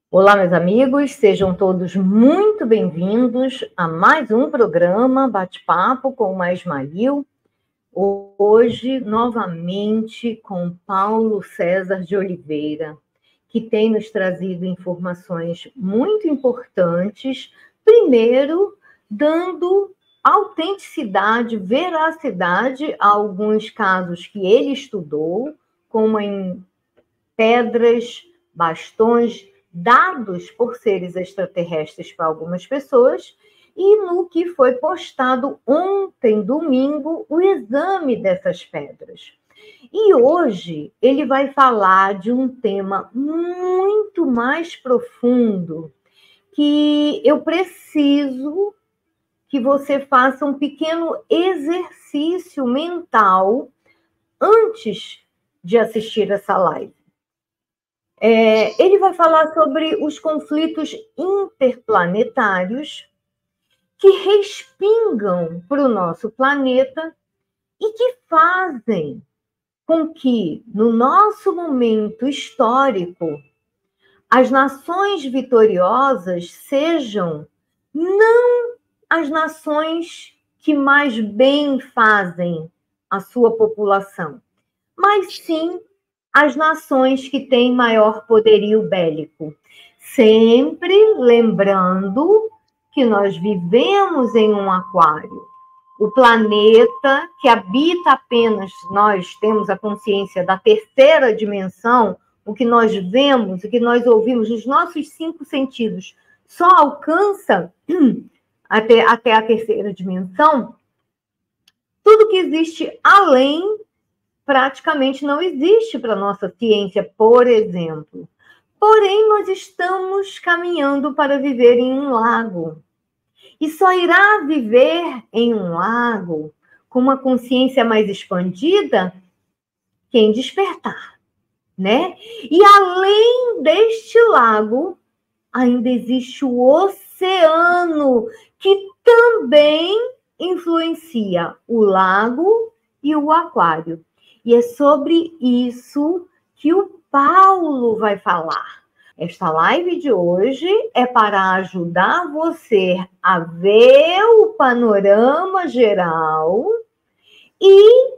Olá, meus amigos, sejam todos muito bem-vindos a mais um programa Bate-Papo com o Mais Maril. Hoje, novamente, com Paulo César de Oliveira, que tem nos trazido informações muito importantes. Primeiro, dando autenticidade, veracidade a alguns casos que ele estudou, como em pedras, bastões dados por seres extraterrestres para algumas pessoas, e no que foi postado ontem, domingo, o exame dessas pedras. E hoje ele vai falar de um tema muito mais profundo, que eu preciso que você faça um pequeno exercício mental antes de assistir essa live. Ele vai falar sobre os conflitos interplanetários que respingam para o nosso planeta e que fazem com que, no nosso momento histórico, as nações vitoriosas sejam não as nações que mais bem fazem a sua população, mas sim as nações que têm maior poderio bélico. Sempre lembrando que nós vivemos em um aquário. O planeta que habita apenas, nós temos a consciência da terceira dimensão, o que nós vemos, o que nós ouvimos, os nossos 5 sentidos, só alcança até a terceira dimensão. Tudo que existe além praticamente não existe para a nossa ciência, por exemplo. Porém, nós estamos caminhando para viver em um lago. E só irá viver em um lago com uma consciência mais expandida quem despertar, né? E além deste lago, ainda existe o oceano, que também influencia o lago e o aquário. E é sobre isso que o Paulo vai falar. Esta live de hoje é para ajudar você a ver o panorama geral e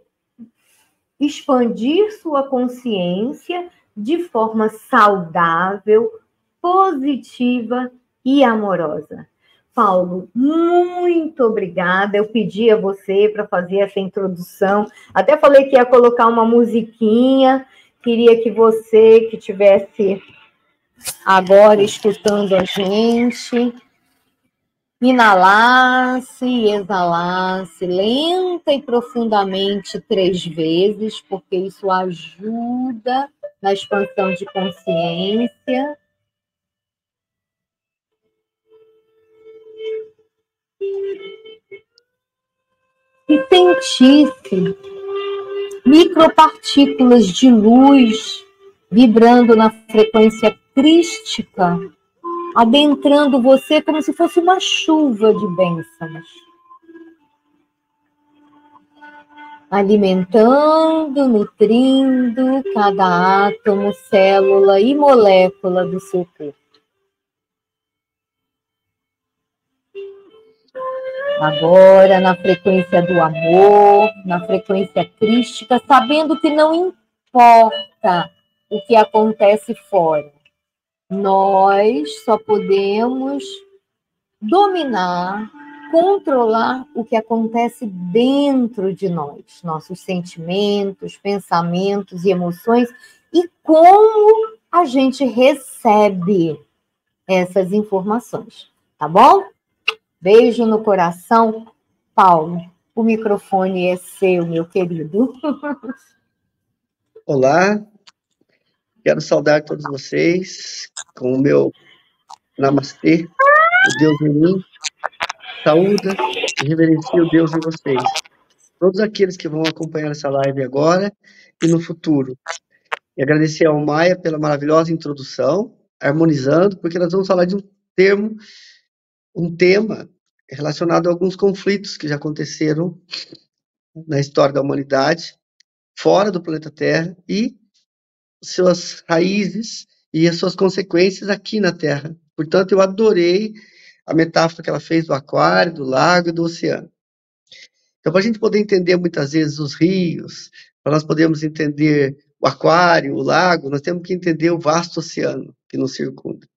expandir sua consciência de forma saudável, positiva e amorosa. Paulo, muito obrigada. Eu pedi a você para fazer essa introdução. Até falei que ia colocar uma musiquinha. Queria que você, que estivesse agora escutando a gente, inalasse e exalasse lenta e profundamente 3 vezes, porque isso ajuda na expansão de consciência. E sentisse micropartículas de luz vibrando na frequência crística, adentrando você como se fosse uma chuva de bênçãos. Alimentando, nutrindo cada átomo, célula e molécula do seu corpo. Agora, na frequência do amor, na frequência crística, sabendo que não importa o que acontece fora. Nós só podemos dominar, controlar o que acontece dentro de nós, nossos sentimentos, pensamentos e emoções, e como a gente recebe essas informações, tá bom? Beijo no coração. Paulo, o microfone é seu, meu querido. Olá, quero saudar todos vocês com o meu namastê, o Deus em mim, saúda e reverencia o Deus em vocês. Todos aqueles que vão acompanhar essa live agora e no futuro. E agradecer ao Maia pela maravilhosa introdução, harmonizando, porque nós vamos falar de um tema relacionado a alguns conflitos que já aconteceram na história da humanidade, fora do planeta Terra, e suas raízes e as suas consequências aqui na Terra. Portanto, eu adorei a metáfora que ela fez do aquário, do lago e do oceano. Então, para a gente poder entender muitas vezes os rios, para nós podermos entender o aquário, o lago, nós temos que entender o vasto oceano que nos circunda.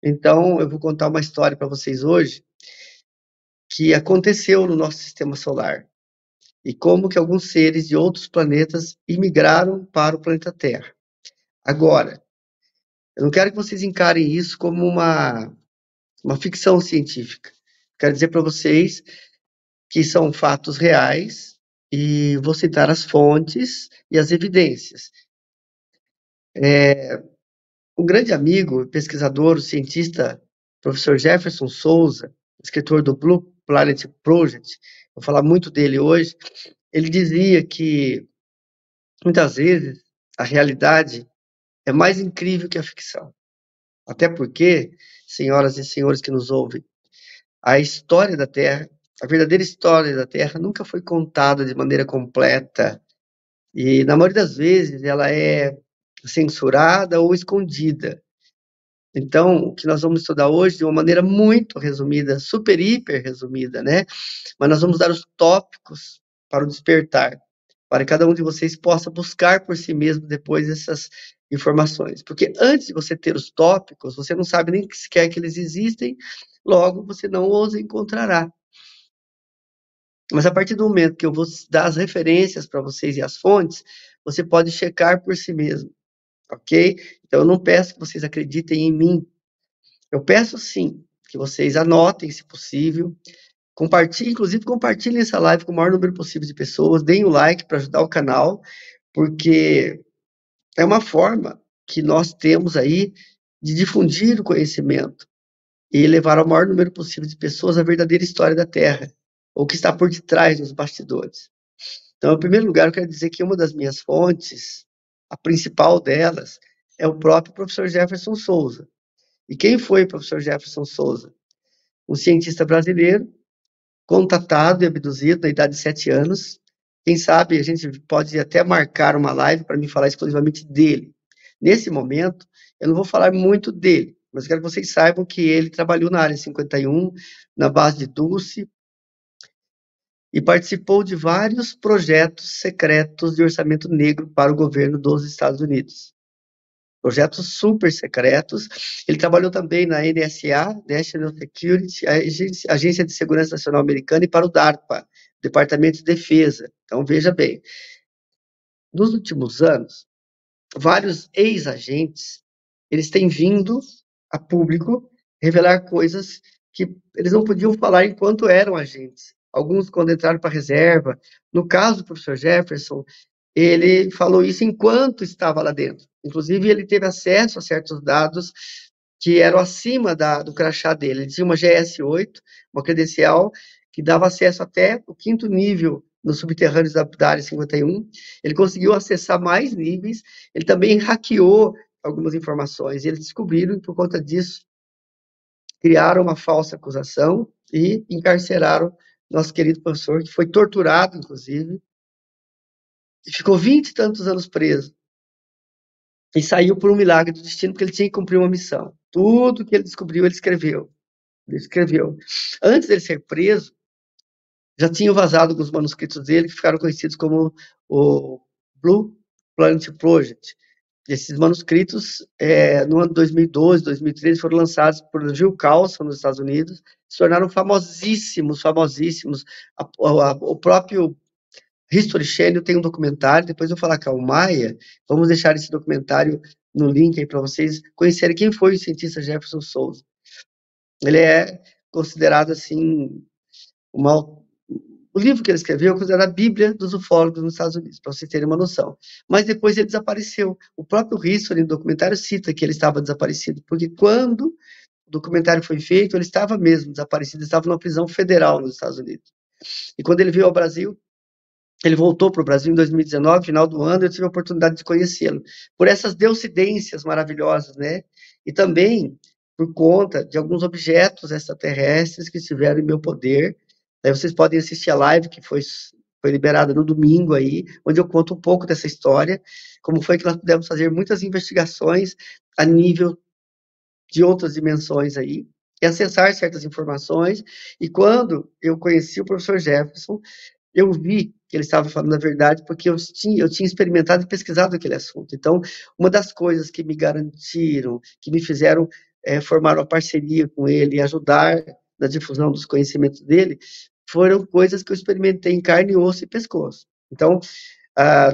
Então, eu vou contar uma história para vocês hoje que aconteceu no nosso sistema solar e como que alguns seres de outros planetas imigraram para o planeta Terra. Agora, eu não quero que vocês encarem isso como uma ficção científica. Quero dizer para vocês que são fatos reais e vou citar as fontes e as evidências. Um grande amigo, pesquisador, cientista, professor Jefferson Souza, escritor do Blue Planet Project, vou falar muito dele hoje, ele dizia que muitas vezes a realidade é mais incrível que a ficção. Até porque, senhoras e senhores que nos ouvem, a história da Terra, a verdadeira história da Terra nunca foi contada de maneira completa e, na maioria das vezes, ela é censurada ou escondida. Então, o que nós vamos estudar hoje de uma maneira muito resumida, super, hiper resumida, né? Mas nós vamos dar os tópicos para o despertar, para que cada um de vocês possa buscar por si mesmo depois essas informações. Porque antes de você ter os tópicos, você não sabe nem sequer que eles existem, logo você não os encontrará. Mas a partir do momento que eu vou dar as referências para vocês e as fontes, você pode checar por si mesmo, ok? Então eu não peço que vocês acreditem em mim. Eu peço sim que vocês anotem, se possível, compartilhem, inclusive compartilhem essa live com o maior número possível de pessoas, deem o like para ajudar o canal, porque é uma forma que nós temos aí de difundir o conhecimento e levar ao maior número possível de pessoas a verdadeira história da Terra, ou o que está por detrás dos bastidores. Então, em primeiro lugar, eu quero dizer que uma das minhas fontes, a principal delas, é o próprio professor Jefferson Souza. E quem foi o professor Jefferson Souza? Um cientista brasileiro, contatado e abduzido na idade de 7 anos. Quem sabe a gente pode até marcar uma live para me falar exclusivamente dele. Nesse momento, eu não vou falar muito dele, mas quero que vocês saibam que ele trabalhou na Área 51, na base de Dulce, e participou de vários projetos secretos de orçamento negro para o governo dos Estados Unidos. Projetos super secretos. Ele trabalhou também na NSA, National Security, Agência de Segurança Nacional Americana, e para o DARPA, Departamento de Defesa. Então, veja bem, nos últimos anos, vários ex-agentes, eles têm vindo a público revelar coisas que eles não podiam falar enquanto eram agentes. Alguns, quando entraram para a reserva. No caso do professor Jefferson, ele falou isso enquanto estava lá dentro. Inclusive, ele teve acesso a certos dados que eram acima do crachá dele. Ele tinha uma GS-8, uma credencial, que dava acesso até o 5º nível nos subterrâneos da Área 51. Ele conseguiu acessar mais níveis. Ele também hackeou algumas informações. E eles descobriram, por conta disso, criaram uma falsa acusação e encarceraram nosso querido professor, que foi torturado, inclusive, e ficou 20 e tantos anos preso. E saiu por um milagre do destino, porque ele tinha que cumprir uma missão. Tudo que ele descobriu, ele escreveu. Ele escreveu. Antes dele ser preso, já tinham vazado alguns manuscritos dele, que ficaram conhecidos como o Blue Planet Project. Esses manuscritos, no ano de 2012, 2013, foram lançados por Gil Carlson, nos Estados Unidos, se tornaram famosíssimos. O próprio History Channel tem um documentário, depois eu vou falar com o Maia, vamos deixar esse documentário no link aí para vocês conhecerem quem foi o cientista Jefferson Souza. Ele é considerado, assim, o livro que ele escreveu é considerado a Bíblia dos ufólogos nos Estados Unidos, para vocês terem uma noção. Mas depois ele desapareceu. O próprio History, no documentário, cita que ele estava desaparecido, porque quando o documentário foi feito, ele estava mesmo desaparecido, ele estava numa prisão federal nos Estados Unidos. E quando ele veio ao Brasil, ele voltou para o Brasil em 2019, final do ano, eu tive a oportunidade de conhecê-lo. Por essas deucidências maravilhosas, né? E também por conta de alguns objetos extraterrestres que estiveram em meu poder. Aí vocês podem assistir a live que foi foi liberada no domingo aí, onde eu conto um pouco dessa história, como foi que nós pudemos fazer muitas investigações a nível de outras dimensões aí, e acessar certas informações. E quando eu conheci o professor Jefferson, eu vi que ele estava falando a verdade, porque eu tinha experimentado e pesquisado aquele assunto. Então, uma das coisas que me garantiram, que me fizeram formar uma parceria com ele e ajudar na difusão dos conhecimentos dele, foram coisas que eu experimentei em carne, osso e pescoço. Então,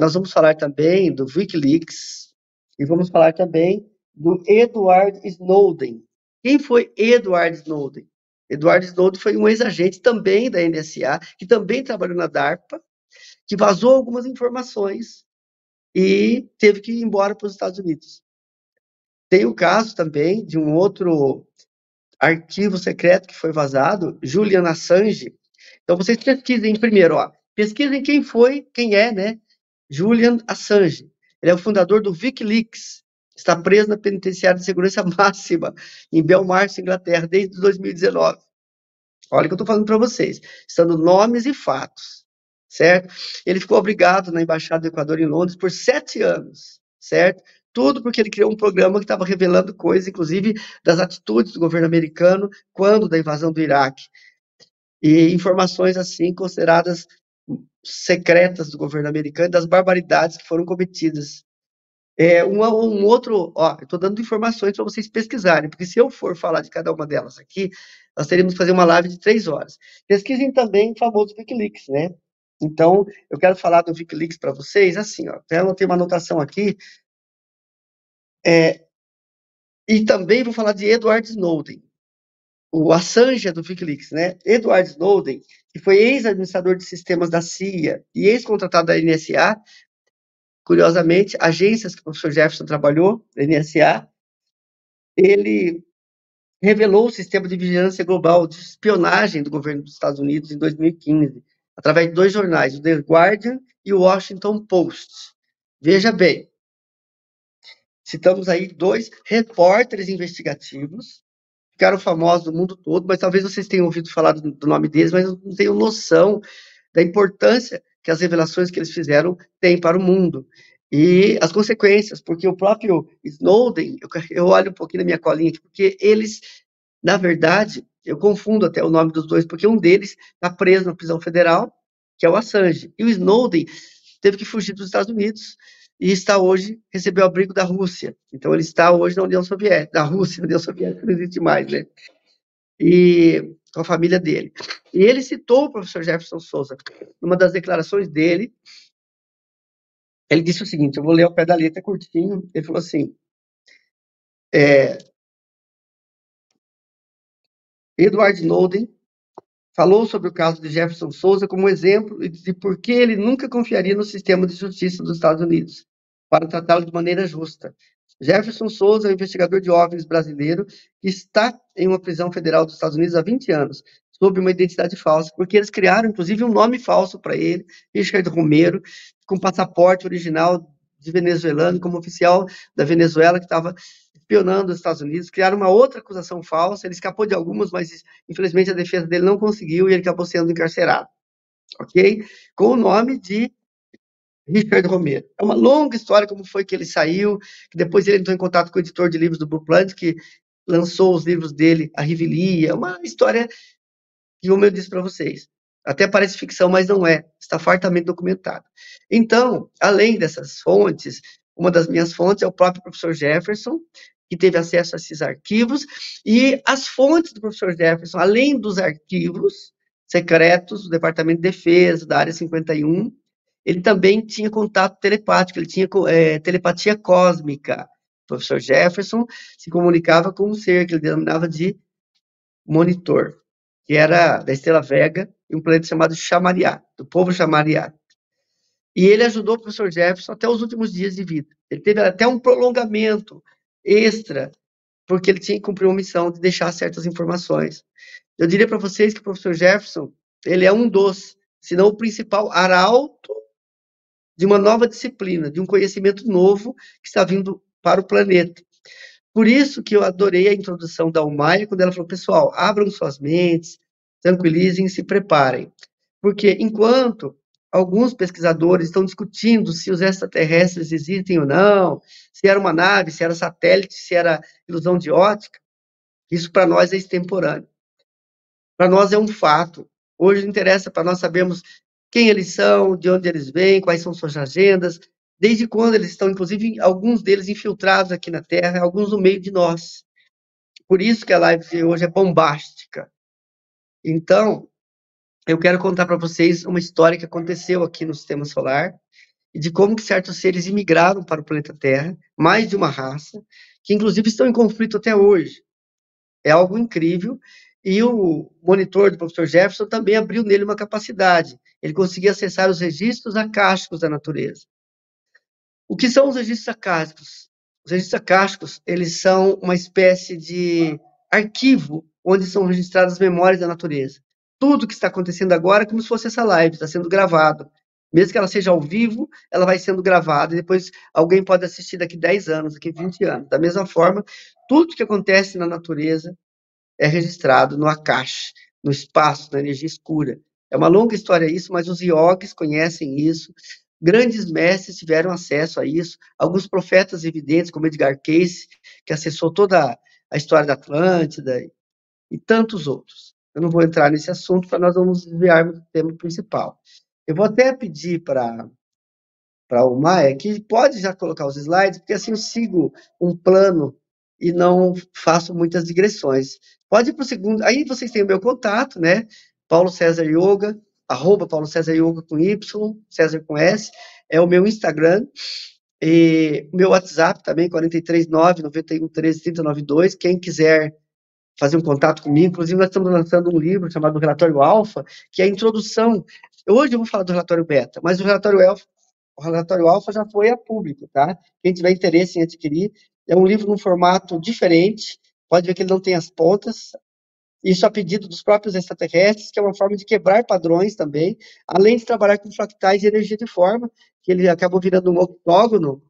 nós vamos falar também do Wikileaks e vamos falar também do Edward Snowden. Quem foi Edward Snowden? Edward Snowden foi um ex-agente também da NSA, que também trabalhou na DARPA, que vazou algumas informações e teve que ir embora para os Estados Unidos. Tem o caso também de um outro arquivo secreto que foi vazado, Julian Assange. Então, vocês pesquisem primeiro, pesquisem quem é, né? Julian Assange. Ele é o fundador do Wikileaks. Está preso na penitenciária de segurança máxima em Belmarsh, Inglaterra, desde 2019. Olha o que eu estou falando para vocês, estando nomes e fatos, certo? Ele ficou obrigado na Embaixada do Equador em Londres por 7 anos, certo? Tudo porque ele criou um programa que estava revelando coisas, inclusive das atitudes do governo americano quando da invasão do Iraque. E informações, assim, consideradas secretas do governo americano, das barbaridades que foram cometidas. Um outro, eu estou dando informações para vocês pesquisarem, porque se eu for falar de cada uma delas aqui, nós teríamos que fazer uma live de 3 horas. Pesquisem também o famoso Wikileaks, né? Então, eu quero falar do Wikileaks para vocês, assim, até eu tenho uma anotação aqui, e também vou falar de Edward Snowden, o Assange do Wikileaks, né? Edward Snowden, que foi ex-administrador de sistemas da CIA e ex-contratado da NSA, curiosamente, agências que o professor Jefferson trabalhou, da NSA, ele revelou o sistema de vigilância global de espionagem do governo dos Estados Unidos em 2015, através de 2 jornais, o The Guardian e o Washington Post. Veja bem, citamos aí 2 repórteres investigativos, ficaram famosos no mundo todo, mas talvez vocês tenham ouvido falar do nome deles, mas não tenham noção da importância que as revelações que eles fizeram têm para o mundo. E as consequências, porque o próprio Snowden, eu olho um pouquinho na minha colinha aqui, porque eles, na verdade, eu confundo até o nome dos dois, porque um deles está preso na prisão federal, que é o Assange, e o Snowden teve que fugir dos Estados Unidos e está hoje, recebeu abrigo da Rússia. Então, ele está hoje na União Soviética, da Rússia, a União Soviética não existe mais, né? E com a família dele. E ele citou o professor Jefferson Souza, numa das declarações dele, ele disse o seguinte, eu vou ler ao pé da letra, curtinho, ele falou assim, Edward Snowden falou sobre o caso de Jefferson Souza como exemplo de por que ele nunca confiaria no sistema de justiça dos Estados Unidos para tratá-lo de maneira justa. Jefferson Souza é um investigador de OVNIs brasileiro que está em uma prisão federal dos Estados Unidos há 20 anos, sob uma identidade falsa, porque eles criaram, inclusive, um nome falso para ele, Richard Romero, com passaporte original de venezuelano, como oficial da Venezuela, que estava espionando os Estados Unidos, criaram uma outra acusação falsa, ele escapou de algumas, mas infelizmente a defesa dele não conseguiu e ele acabou sendo encarcerado, ok? Com o nome de Richard Romero. É uma longa história como foi que ele saiu, que depois ele entrou em contato com o editor de livros do Blue Planet, que lançou os livros dele, A Revelia, uma história que, como eu disse para vocês, até parece ficção, mas não é, está fartamente documentado. Então, além dessas fontes, uma das minhas fontes é o próprio professor Jefferson, que teve acesso a esses arquivos, e as fontes do professor Jefferson, além dos arquivos secretos do Departamento de Defesa, da Área 51, ele também tinha contato telepático, ele tinha telepatia cósmica. O professor Jefferson se comunicava com um ser que ele denominava de monitor, que era da estrela Vega, e um planeta chamado Chamariá, do povo Chamariá. E ele ajudou o professor Jefferson até os últimos dias de vida. Ele teve até um prolongamento extra, porque ele tinha que cumprir uma missão de deixar certas informações. Eu diria para vocês que o professor Jefferson, ele é um dos, se não o principal arauto de uma nova disciplina, de um conhecimento novo que está vindo para o planeta. Por isso que eu adorei a introdução da Almaia, quando ela falou, pessoal, abram suas mentes, tranquilizem e se preparem. Porque enquanto alguns pesquisadores estão discutindo se os extraterrestres existem ou não, se era uma nave, se era satélite, se era ilusão de ótica. Isso para nós é extemporâneo. Para nós é um fato. Hoje interessa para nós sabermos quem eles são, de onde eles vêm, quais são suas agendas, desde quando eles estão, inclusive, alguns deles infiltrados aqui na Terra, alguns no meio de nós. Por isso que a live de hoje é bombástica. Então, eu quero contar para vocês uma história que aconteceu aqui no Sistema Solar e de como que certos seres imigraram para o planeta Terra, mais de uma raça, que inclusive estão em conflito até hoje. É algo incrível. E o monitor do professor Jefferson também abriu nele uma capacidade. Ele conseguia acessar os registros acásticos da natureza. O que são os registros acásticos? Os registros acásticos, eles são uma espécie de arquivo onde são registradas as memórias da natureza. Tudo que está acontecendo agora é como se fosse essa live, está sendo gravado. Mesmo que ela seja ao vivo, ela vai sendo gravada e depois alguém pode assistir daqui 10 anos, daqui 20 anos. Da mesma forma, tudo que acontece na natureza é registrado no Akash, no espaço, na energia escura. É uma longa história isso, mas os iogues conhecem isso. Grandes mestres tiveram acesso a isso. Alguns profetas evidentes, como Edgar Cayce, que acessou toda a história da Atlântida, e tantos outros. Eu não vou entrar nesse assunto para nós não nos desviarmos do tema principal. Eu vou até pedir para o Maia que pode já colocar os slides, porque assim eu sigo um plano e não faço muitas digressões. Pode ir para o segundo. Aí vocês têm o meu contato, né? Paulo César Yoga, @ Paulo César Yoga com Y, César com S, é o meu Instagram. E o meu WhatsApp também, 439 91 13 392. Quem quiser fazer um contato comigo, inclusive nós estamos lançando um livro chamado Relatório Alfa, que é a introdução. Hoje eu vou falar do relatório beta, mas o relatório alfa já foi a público, tá? Quem tiver interesse em adquirir, é um livro num formato diferente, pode ver que ele não tem as pontas, isso a pedido dos próprios extraterrestres, que é uma forma de quebrar padrões também, além de trabalhar com fractais de energia de forma, que ele acabou virando um octógono,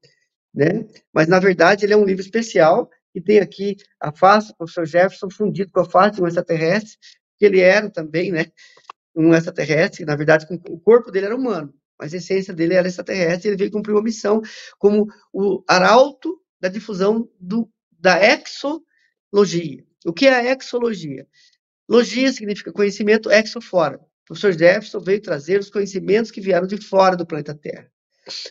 né? Mas, na verdade, ele é um livro especial, e tem aqui a face do professor Jefferson fundido com a face de um extraterrestre, que ele era também, né? Um extraterrestre, na verdade, o corpo dele era humano, mas a essência dele era extraterrestre, e ele veio cumprir uma missão como o arauto da difusão da exologia. O que é a exologia? Logia significa conhecimento, exo fora. O professor Jefferson veio trazer os conhecimentos que vieram de fora do planeta Terra.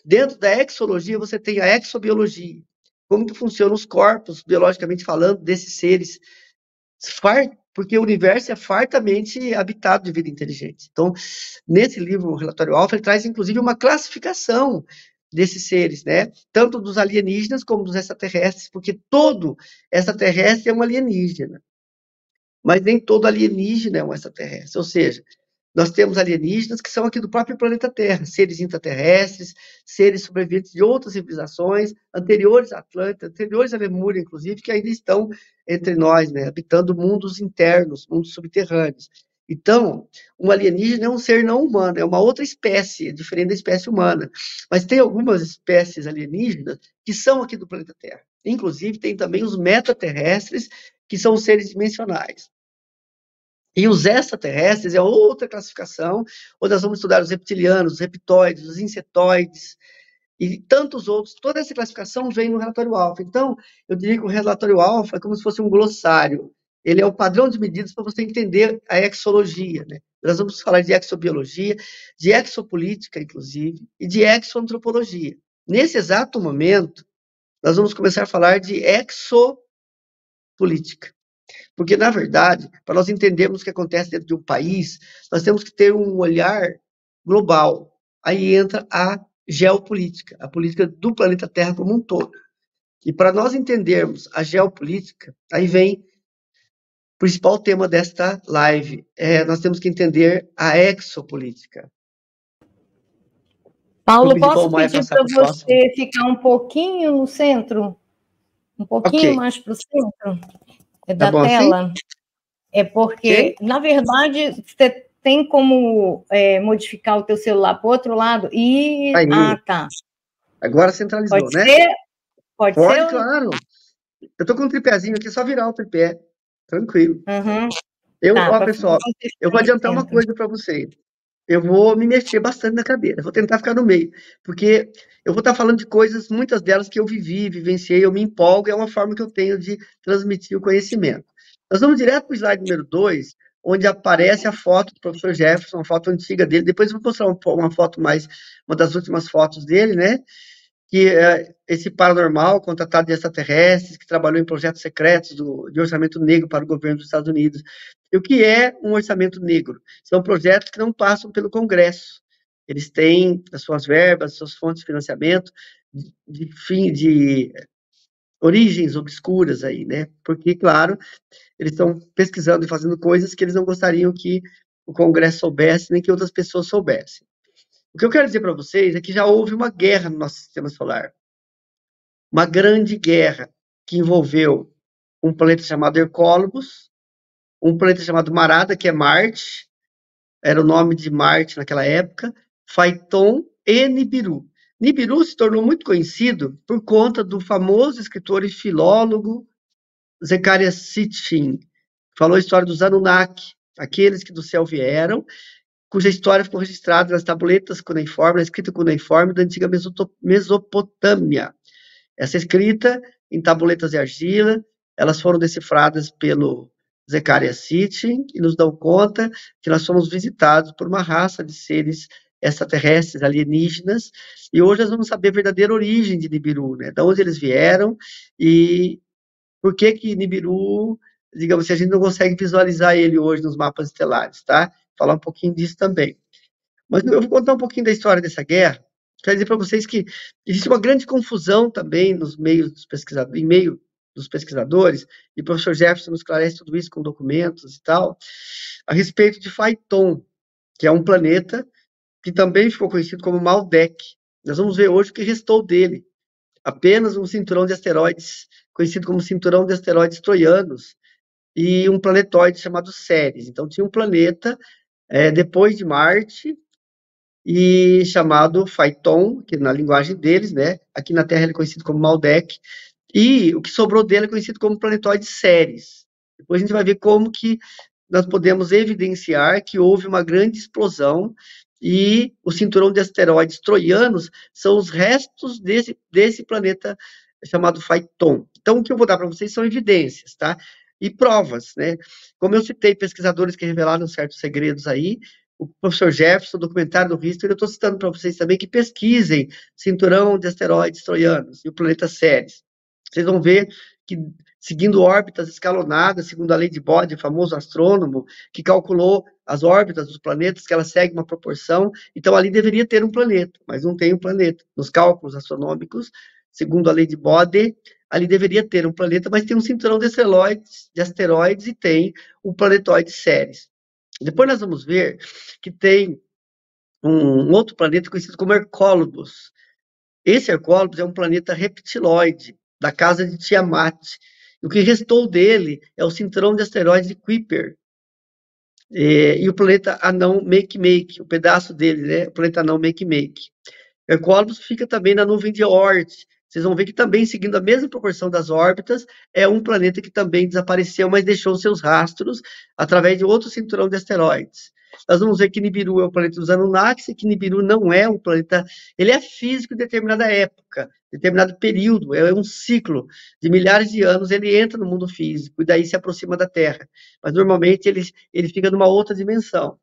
Dentro da exologia, você tem a exobiologia. Como que funcionam os corpos, biologicamente falando, desses seres, porque o universo é fartamente habitado de vida inteligente. Então, nesse livro, o Relatório Alfa, ele traz, inclusive, uma classificação desses seres, né? Tanto dos alienígenas como dos extraterrestres, porque todo extraterrestre é um alienígena. Mas nem todo alienígena é um extraterrestre. Ou seja, nós temos alienígenas que são aqui do próprio planeta Terra, seres intraterrestres, seres sobreviventes de outras civilizações, anteriores à Atlântida, anteriores à Lemúria, inclusive, que ainda estão entre nós, né, habitando mundos internos, mundos subterrâneos. Então, um alienígena é um ser não humano, é uma outra espécie, diferente da espécie humana. Mas tem algumas espécies alienígenas que são aqui do planeta Terra. Inclusive, tem também os metaterrestres, que são os seres dimensionais. E os extraterrestres é outra classificação, onde nós vamos estudar os reptilianos, os reptoides, os insetoides e tantos outros. Toda essa classificação vem no relatório alfa. Então, eu diria que o relatório alfa é como se fosse um glossário. Ele é o padrão de medidas para você entender a exologia, né? Nós vamos falar de exobiologia, de exopolítica, inclusive, e de exoantropologia. Nesse exato momento, nós vamos começar a falar de exopolítica. Porque, na verdade, para nós entendermos o que acontece dentro de um país, nós temos que ter um olhar global. Aí entra a geopolítica, a política do planeta Terra como um todo. E para nós entendermos a geopolítica, aí vem o principal tema desta live. Nós temos que entender a exopolítica. Paulo, posso pedir para você ficar um pouquinho no centro? Um pouquinho mais para o centro da tela? Assim? É porque, na verdade, você tem como modificar o teu celular para o outro lado e... Aí. Ah, tá. Agora centralizou, Pode né? Ser? Pode ser? Claro. Eu estou com um tripézinho aqui, só virar o tripé. Tranquilo. Uhum. Ó, pessoal, eu vou adiantar uma coisa para vocês. eu vou me mexer bastante na cadeira, vou tentar ficar no meio, porque eu vou estar falando de coisas, muitas delas que eu vivi, vivenciei, eu me empolgo, é uma forma que eu tenho de transmitir o conhecimento. Nós vamos direto para o slide número 2, onde aparece a foto do professor Jefferson, uma foto antiga dele, depois eu vou mostrar uma foto mais, uma das últimas fotos dele, né? Que é esse paranormal, contratado de extraterrestres, que trabalhou em projetos secretos de orçamento negro para o governo dos Estados Unidos. E o que é um orçamento negro? São projetos que não passam pelo Congresso. Eles têm as suas verbas, as suas fontes de financiamento de origens obscuras aí, né? Porque, claro, eles estão pesquisando e fazendo coisas que eles não gostariam que o Congresso soubesse, nem que outras pessoas soubessem. O que eu quero dizer para vocês é que já houve uma guerra no nosso sistema solar. Uma grande guerra que envolveu um planeta chamado Hercólobos, um planeta chamado Marada, que é Marte, era o nome de Marte naquela época, Phaeton e Nibiru. Nibiru se tornou muito conhecido por conta do famoso escritor e filólogo Zecharia Sitchin, que falou a história dos Anunnaki, aqueles que do céu vieram, cuja história ficou registrada nas tabuletas cuneiformes, na escrita cuneiforme da antiga Mesopotâmia. Essa escrita em tabuletas de argila, elas foram decifradas pelo Zecharia Sitchin e nos dão conta que nós somos visitados por uma raça de seres extraterrestres, alienígenas, e hoje nós vamos saber a verdadeira origem de Nibiru, né? De onde eles vieram e por que que Nibiru, digamos assim, a gente não consegue visualizar ele hoje nos mapas estelares, tá? Falar um pouquinho disso também. Mas eu vou contar um pouquinho da história dessa guerra. Quero dizer para vocês que existe uma grande confusão também nos meios dos pesquisadores, em meio dos pesquisadores, e o professor Jefferson nos esclarece tudo isso com documentos e tal, a respeito de Phaeton, que é um planeta que também ficou conhecido como Maldek. Nós vamos ver hoje o que restou dele. Apenas um cinturão de asteroides, conhecido como cinturão de asteroides troianos, e um planetóide chamado Ceres. Então, tinha um planeta, depois de Marte, e chamado Phaeton, que na linguagem deles, né? Aqui na Terra ele é conhecido como Maldek, e o que sobrou dele é conhecido como planetóide Ceres. Depois a gente vai ver como que nós podemos evidenciar que houve uma grande explosão e o cinturão de asteroides troianos são os restos desse planeta chamado Phaeton. Então, o que eu vou dar para vocês são evidências, tá? E provas, né? Como eu citei pesquisadores que revelaram certos segredos aí, o professor Jefferson, documentário do History, eu estou citando para vocês também que pesquisem cinturão de asteroides troianos e o planeta Ceres. Vocês vão ver que, seguindo órbitas escalonadas, segundo a lei de Bode, famoso astrônomo, que calculou as órbitas dos planetas, que elas seguem uma proporção, então ali deveria ter um planeta, mas não tem um planeta. Nos cálculos astronômicos, segundo a lei de Bode, ali deveria ter um planeta, mas tem um cinturão de asteroides e tem o planetóide Ceres. Depois nós vamos ver que tem um outro planeta conhecido como Hercólobos. Esse Hercólobos é um planeta reptiloide, da casa de Tiamat. O que restou dele é o cinturão de asteroides de Kuiper. E o planeta anão Makemake, o pedaço dele, né? O planeta anão Makemake. Hercólobos fica também na nuvem de Oort. Vocês vão ver que também, seguindo a mesma proporção das órbitas, é um planeta que também desapareceu, mas deixou seus rastros através de outro cinturão de asteroides. Nós vamos ver que Nibiru é o planeta dos Anunnakis e que Nibiru não é um planeta... Ele é físico em determinada época, determinado período, é um ciclo de milhares de anos, ele entra no mundo físico e daí se aproxima da Terra. Mas, normalmente, ele fica numa outra dimensão.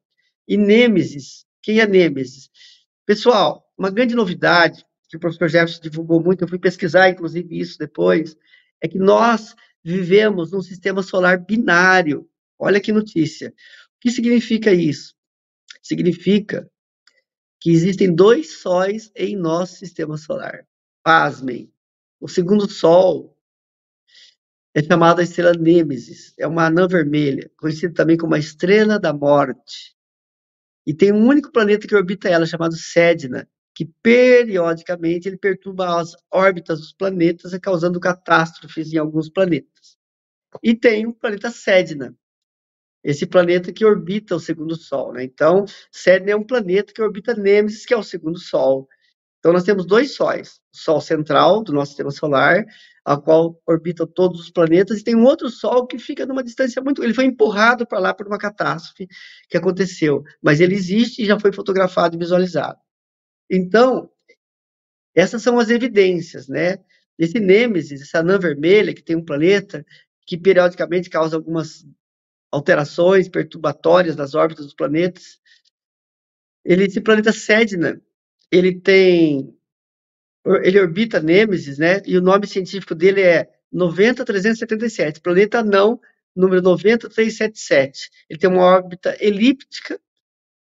E Nêmesis, quem é Nêmesis? Pessoal, uma grande novidade que o professor Jefferson divulgou muito, eu fui pesquisar, inclusive, isso depois, é que nós vivemos num sistema solar binário. Olha que notícia. O que significa isso? Significa que existem dois sóis em nosso sistema solar. Pasmem. O segundo sol é chamado a estrela Nêmesis, é uma anã vermelha, conhecida também como a estrela da morte. E tem um único planeta que orbita ela, chamado Sedna, que periodicamente ele perturba as órbitas dos planetas, causando catástrofes em alguns planetas. E tem o planeta Sedna, esse planeta que orbita o segundo Sol, né? Então, Sedna é um planeta que orbita Nêmesis, que é o segundo Sol. Então, nós temos 2 sóis. O Sol central do nosso sistema solar, a qual orbitam todos os planetas, e tem um outro Sol que fica numa distância muito... Ele foi empurrado para lá por uma catástrofe que aconteceu, mas ele existe e já foi fotografado e visualizado. Então, essas são as evidências, né? Esse Nêmesis, essa anã vermelha, que tem um planeta que periodicamente causa algumas alterações perturbatórias nas órbitas dos planetas. Esse planeta Sedna, ele orbita Nêmesis, né? E o nome científico dele é 90377, planeta não, número 90377. Ele tem uma órbita elíptica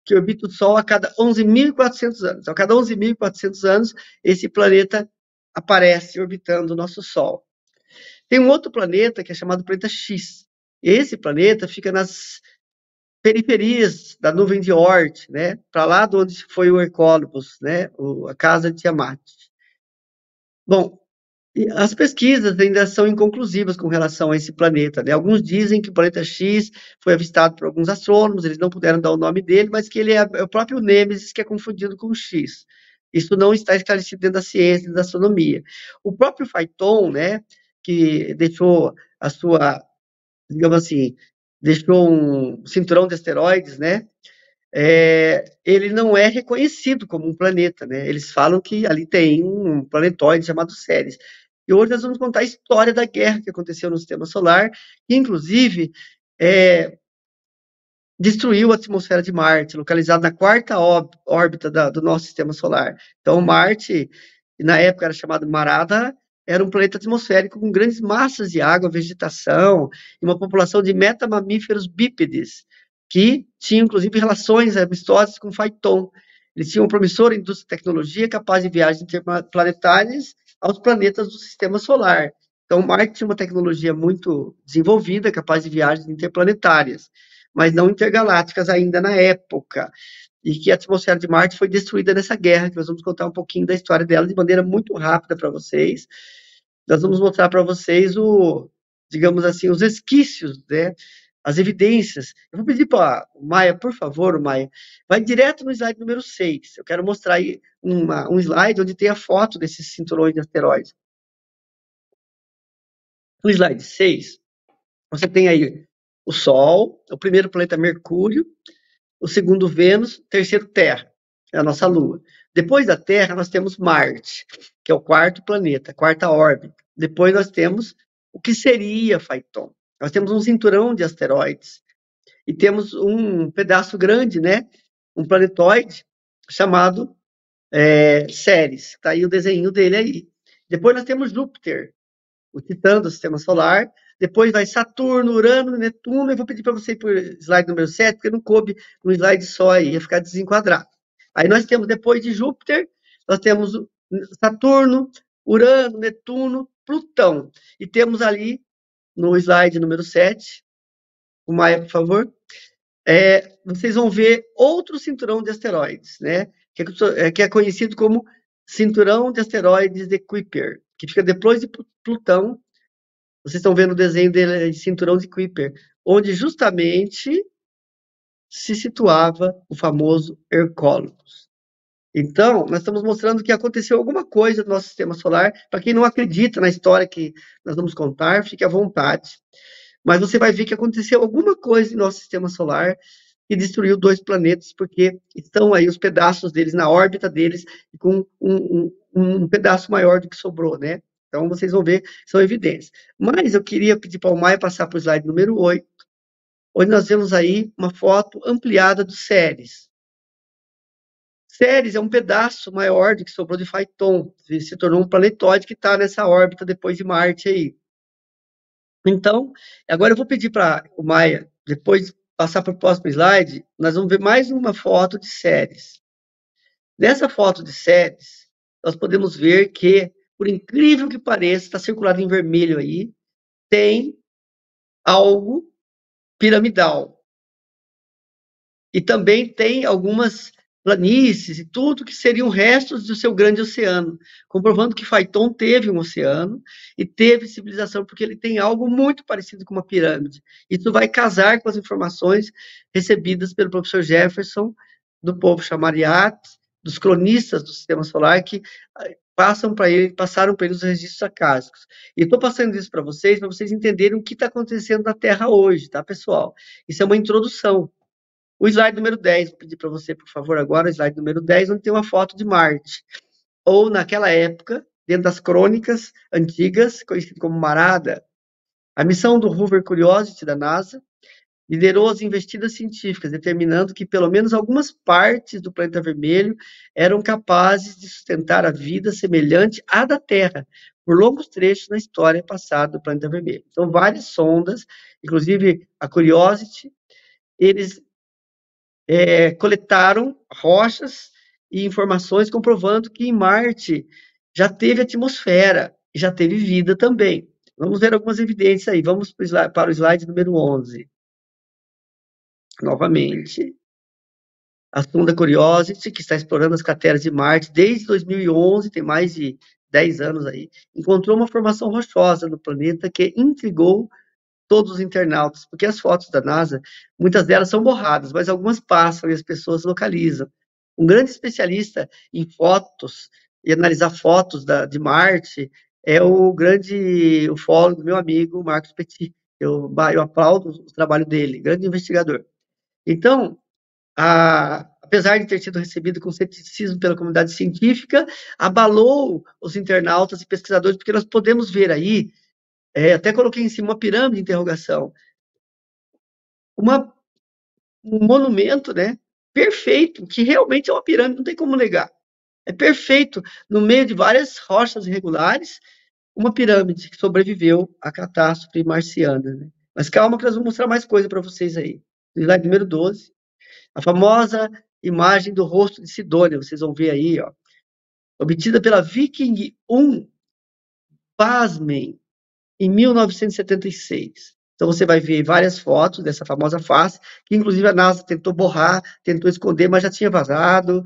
que orbita o Sol a cada 11.400 anos. A cada 11.400 anos, esse planeta aparece orbitando o nosso Sol. Tem um outro planeta que é chamado planeta X. Esse planeta fica nas periferias da nuvem de Oort, né? Para lá de onde foi o Hercólogos, né? A casa de Tiamat. Bom, as pesquisas ainda são inconclusivas com relação a esse planeta, né? Alguns dizem que o planeta X foi avistado por alguns astrônomos, eles não puderam dar o nome dele, mas que ele é o próprio Nêmesis que é confundido com o X. Isso não está esclarecido dentro da ciência e da astronomia. O próprio Phaethon, né, que deixou a sua, digamos assim, deixou um cinturão de asteroides, né? Ele não é reconhecido como um planeta, né? Eles falam que ali tem um planetóide chamado Ceres. E hoje nós vamos contar a história da guerra que aconteceu no Sistema Solar, que inclusive destruiu a atmosfera de Marte, localizada na quarta órbita do nosso Sistema Solar. Então, Marte, na época era chamado Marada, era um planeta atmosférico com grandes massas de água, vegetação, e uma população de metamamíferos bípedes, que tinham, inclusive, relações amistosas com Phaethon. Eles tinham uma promissora indústria de tecnologia capaz de viagens interplanetárias aos planetas do Sistema Solar. Então, Marte tinha uma tecnologia muito desenvolvida, capaz de viagens interplanetárias, mas não intergalácticas ainda na época, e que a atmosfera de Marte foi destruída nessa guerra, que nós vamos contar um pouquinho da história dela de maneira muito rápida para vocês. Nós vamos mostrar para vocês digamos assim, os resquícios, né? As evidências. Eu vou pedir para o Maia, por favor, Maia, vai direto no slide número 6. Eu quero mostrar aí um slide onde tem a foto desses cinturões de asteroides. No slide 6, você tem aí o Sol, o primeiro planeta Mercúrio, o segundo Vênus, o terceiro Terra, é a nossa Lua. Depois da Terra, nós temos Marte, que é o quarto planeta, a quarta órbita. Depois nós temos o que seria Phaethon. Nós temos um cinturão de asteroides e temos um pedaço grande, né? Um planetóide chamado Ceres. Está aí o desenho dele aí. Depois nós temos Júpiter, o titã do Sistema Solar. Depois vai Saturno, Urano, Netuno. Eu vou pedir para você ir para o slide número 7, porque não coube um slide só aí, ia ficar desenquadrado. Aí nós temos, depois de Júpiter, nós temos Saturno, Urano, Netuno, Plutão. E temos ali, no slide número 7, o Maia, por favor, vocês vão ver outro cinturão de asteroides, né? Que é conhecido como cinturão de asteroides de Kuiper, que fica depois de Plutão. Vocês estão vendo o desenho dele de cinturão de Kuiper, onde justamente se situava o famoso Hercólogos. Então, nós estamos mostrando que aconteceu alguma coisa no nosso sistema solar. Para quem não acredita na história que nós vamos contar, fique à vontade. Mas você vai ver que aconteceu alguma coisa no nosso sistema solar e destruiu 2 planetas, porque estão aí os pedaços deles na órbita deles, com um pedaço maior do que sobrou, né? Então, vocês vão ver, são evidências. Mas eu queria pedir para o Maia passar para o slide número 8, onde nós vemos aí uma foto ampliada do Ceres. Ceres é um pedaço maior do que sobrou de Phaethon, se tornou um planetóide que está nessa órbita depois de Marte aí. Então, agora eu vou pedir para o Maia, depois passar para o próximo slide, nós vamos ver mais uma foto de Ceres. Nessa foto de Ceres, nós podemos ver que, por incrível que pareça, está circulado em vermelho aí, tem algo piramidal. E também tem algumas planícies e tudo que seriam restos do seu grande oceano, comprovando que Phaethon teve um oceano e teve civilização, porque ele tem algo muito parecido com uma pirâmide. Isso vai casar com as informações recebidas pelo professor Jefferson, do povo Chamariat, dos cronistas do Sistema Solar que passaram para ele os registros acásicos. E estou passando isso para vocês entenderem o que está acontecendo na Terra hoje, tá, pessoal? Isso é uma introdução. O slide número 10, vou pedir para você, por favor, agora, o slide número 10, onde tem uma foto de Marte. Ou, naquela época, dentro das crônicas antigas, conhecido como Marada, a missão do rover Curiosity da NASA liderou as investidas científicas, determinando que pelo menos algumas partes do planeta vermelho eram capazes de sustentar a vida semelhante à da Terra, por longos trechos na história passada do planeta vermelho. Então, várias sondas, inclusive a Curiosity, eles coletaram rochas e informações comprovando que em Marte já teve atmosfera, já teve vida também. Vamos ver algumas evidências aí. Vamos para o slide número 11. Novamente, a sonda Curiosity, que está explorando as crateras de Marte desde 2011, tem mais de 10 anos aí, encontrou uma formação rochosa no planeta que intrigou todos os internautas, porque as fotos da NASA, muitas delas são borradas, mas algumas passam e as pessoas localizam. Um grande especialista em fotos e analisar fotos de Marte é o grande ufólogo, meu amigo Marcos Petit. Eu aplaudo o trabalho dele, grande investigador. Então, apesar de ter sido recebido com ceticismo pela comunidade científica, abalou os internautas e pesquisadores, porque nós podemos ver aí, até coloquei em cima uma pirâmide de interrogação, um monumento, né, perfeito, que realmente é uma pirâmide, não tem como negar. É perfeito, no meio de várias rochas irregulares, uma pirâmide que sobreviveu à catástrofe marciana, né? Mas calma que nós vamos mostrar mais coisa para vocês aí. Slide número 12. A famosa imagem do rosto de Sidônia, vocês vão ver aí, ó, obtida pela Viking 1, pasmem, em 1976. Então, você vai ver várias fotos dessa famosa face, que inclusive a NASA tentou borrar, tentou esconder, mas já tinha vazado,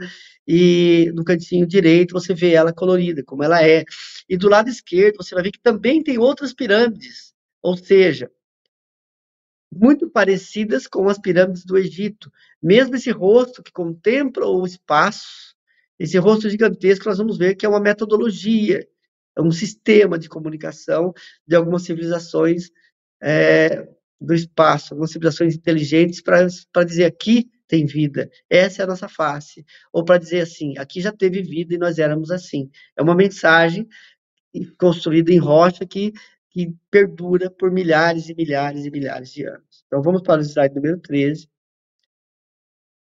e no cantinho direito você vê ela colorida, como ela é. E do lado esquerdo você vai ver que também tem outras pirâmides, ou seja, muito parecidas com as pirâmides do Egito. Mesmo esse rosto que contempla o espaço, esse rosto gigantesco, nós vamos ver que é uma metodologia, é um sistema de comunicação de algumas civilizações do espaço, algumas civilizações inteligentes para dizer aqui tem vida, essa é a nossa face. Ou para dizer assim, aqui já teve vida e nós éramos assim. É uma mensagem construída em rocha que perdura por milhares e milhares e milhares de anos. Então, vamos para o slide número 13.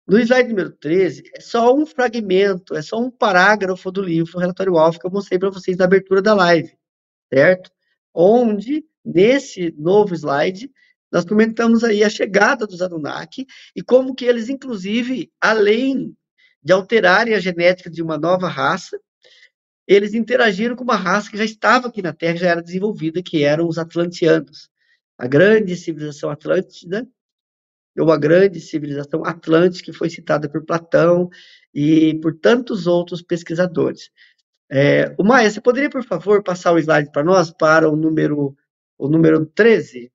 No slide número 13, é só um fragmento, é só um parágrafo do livro Relatório Alfa que eu mostrei para vocês na abertura da live, certo? Onde, nesse novo slide, nós comentamos aí a chegada dos Anunnaki e como que eles, inclusive, além de alterarem a genética de uma nova raça, eles interagiram com uma raça que já estava aqui na Terra, já era desenvolvida, que eram os atlantianos. A grande civilização atlântida, ou a grande civilização atlântica, que foi citada por Platão e por tantos outros pesquisadores. O Maia, você poderia, por favor, passar o slide para nós, para o número 13?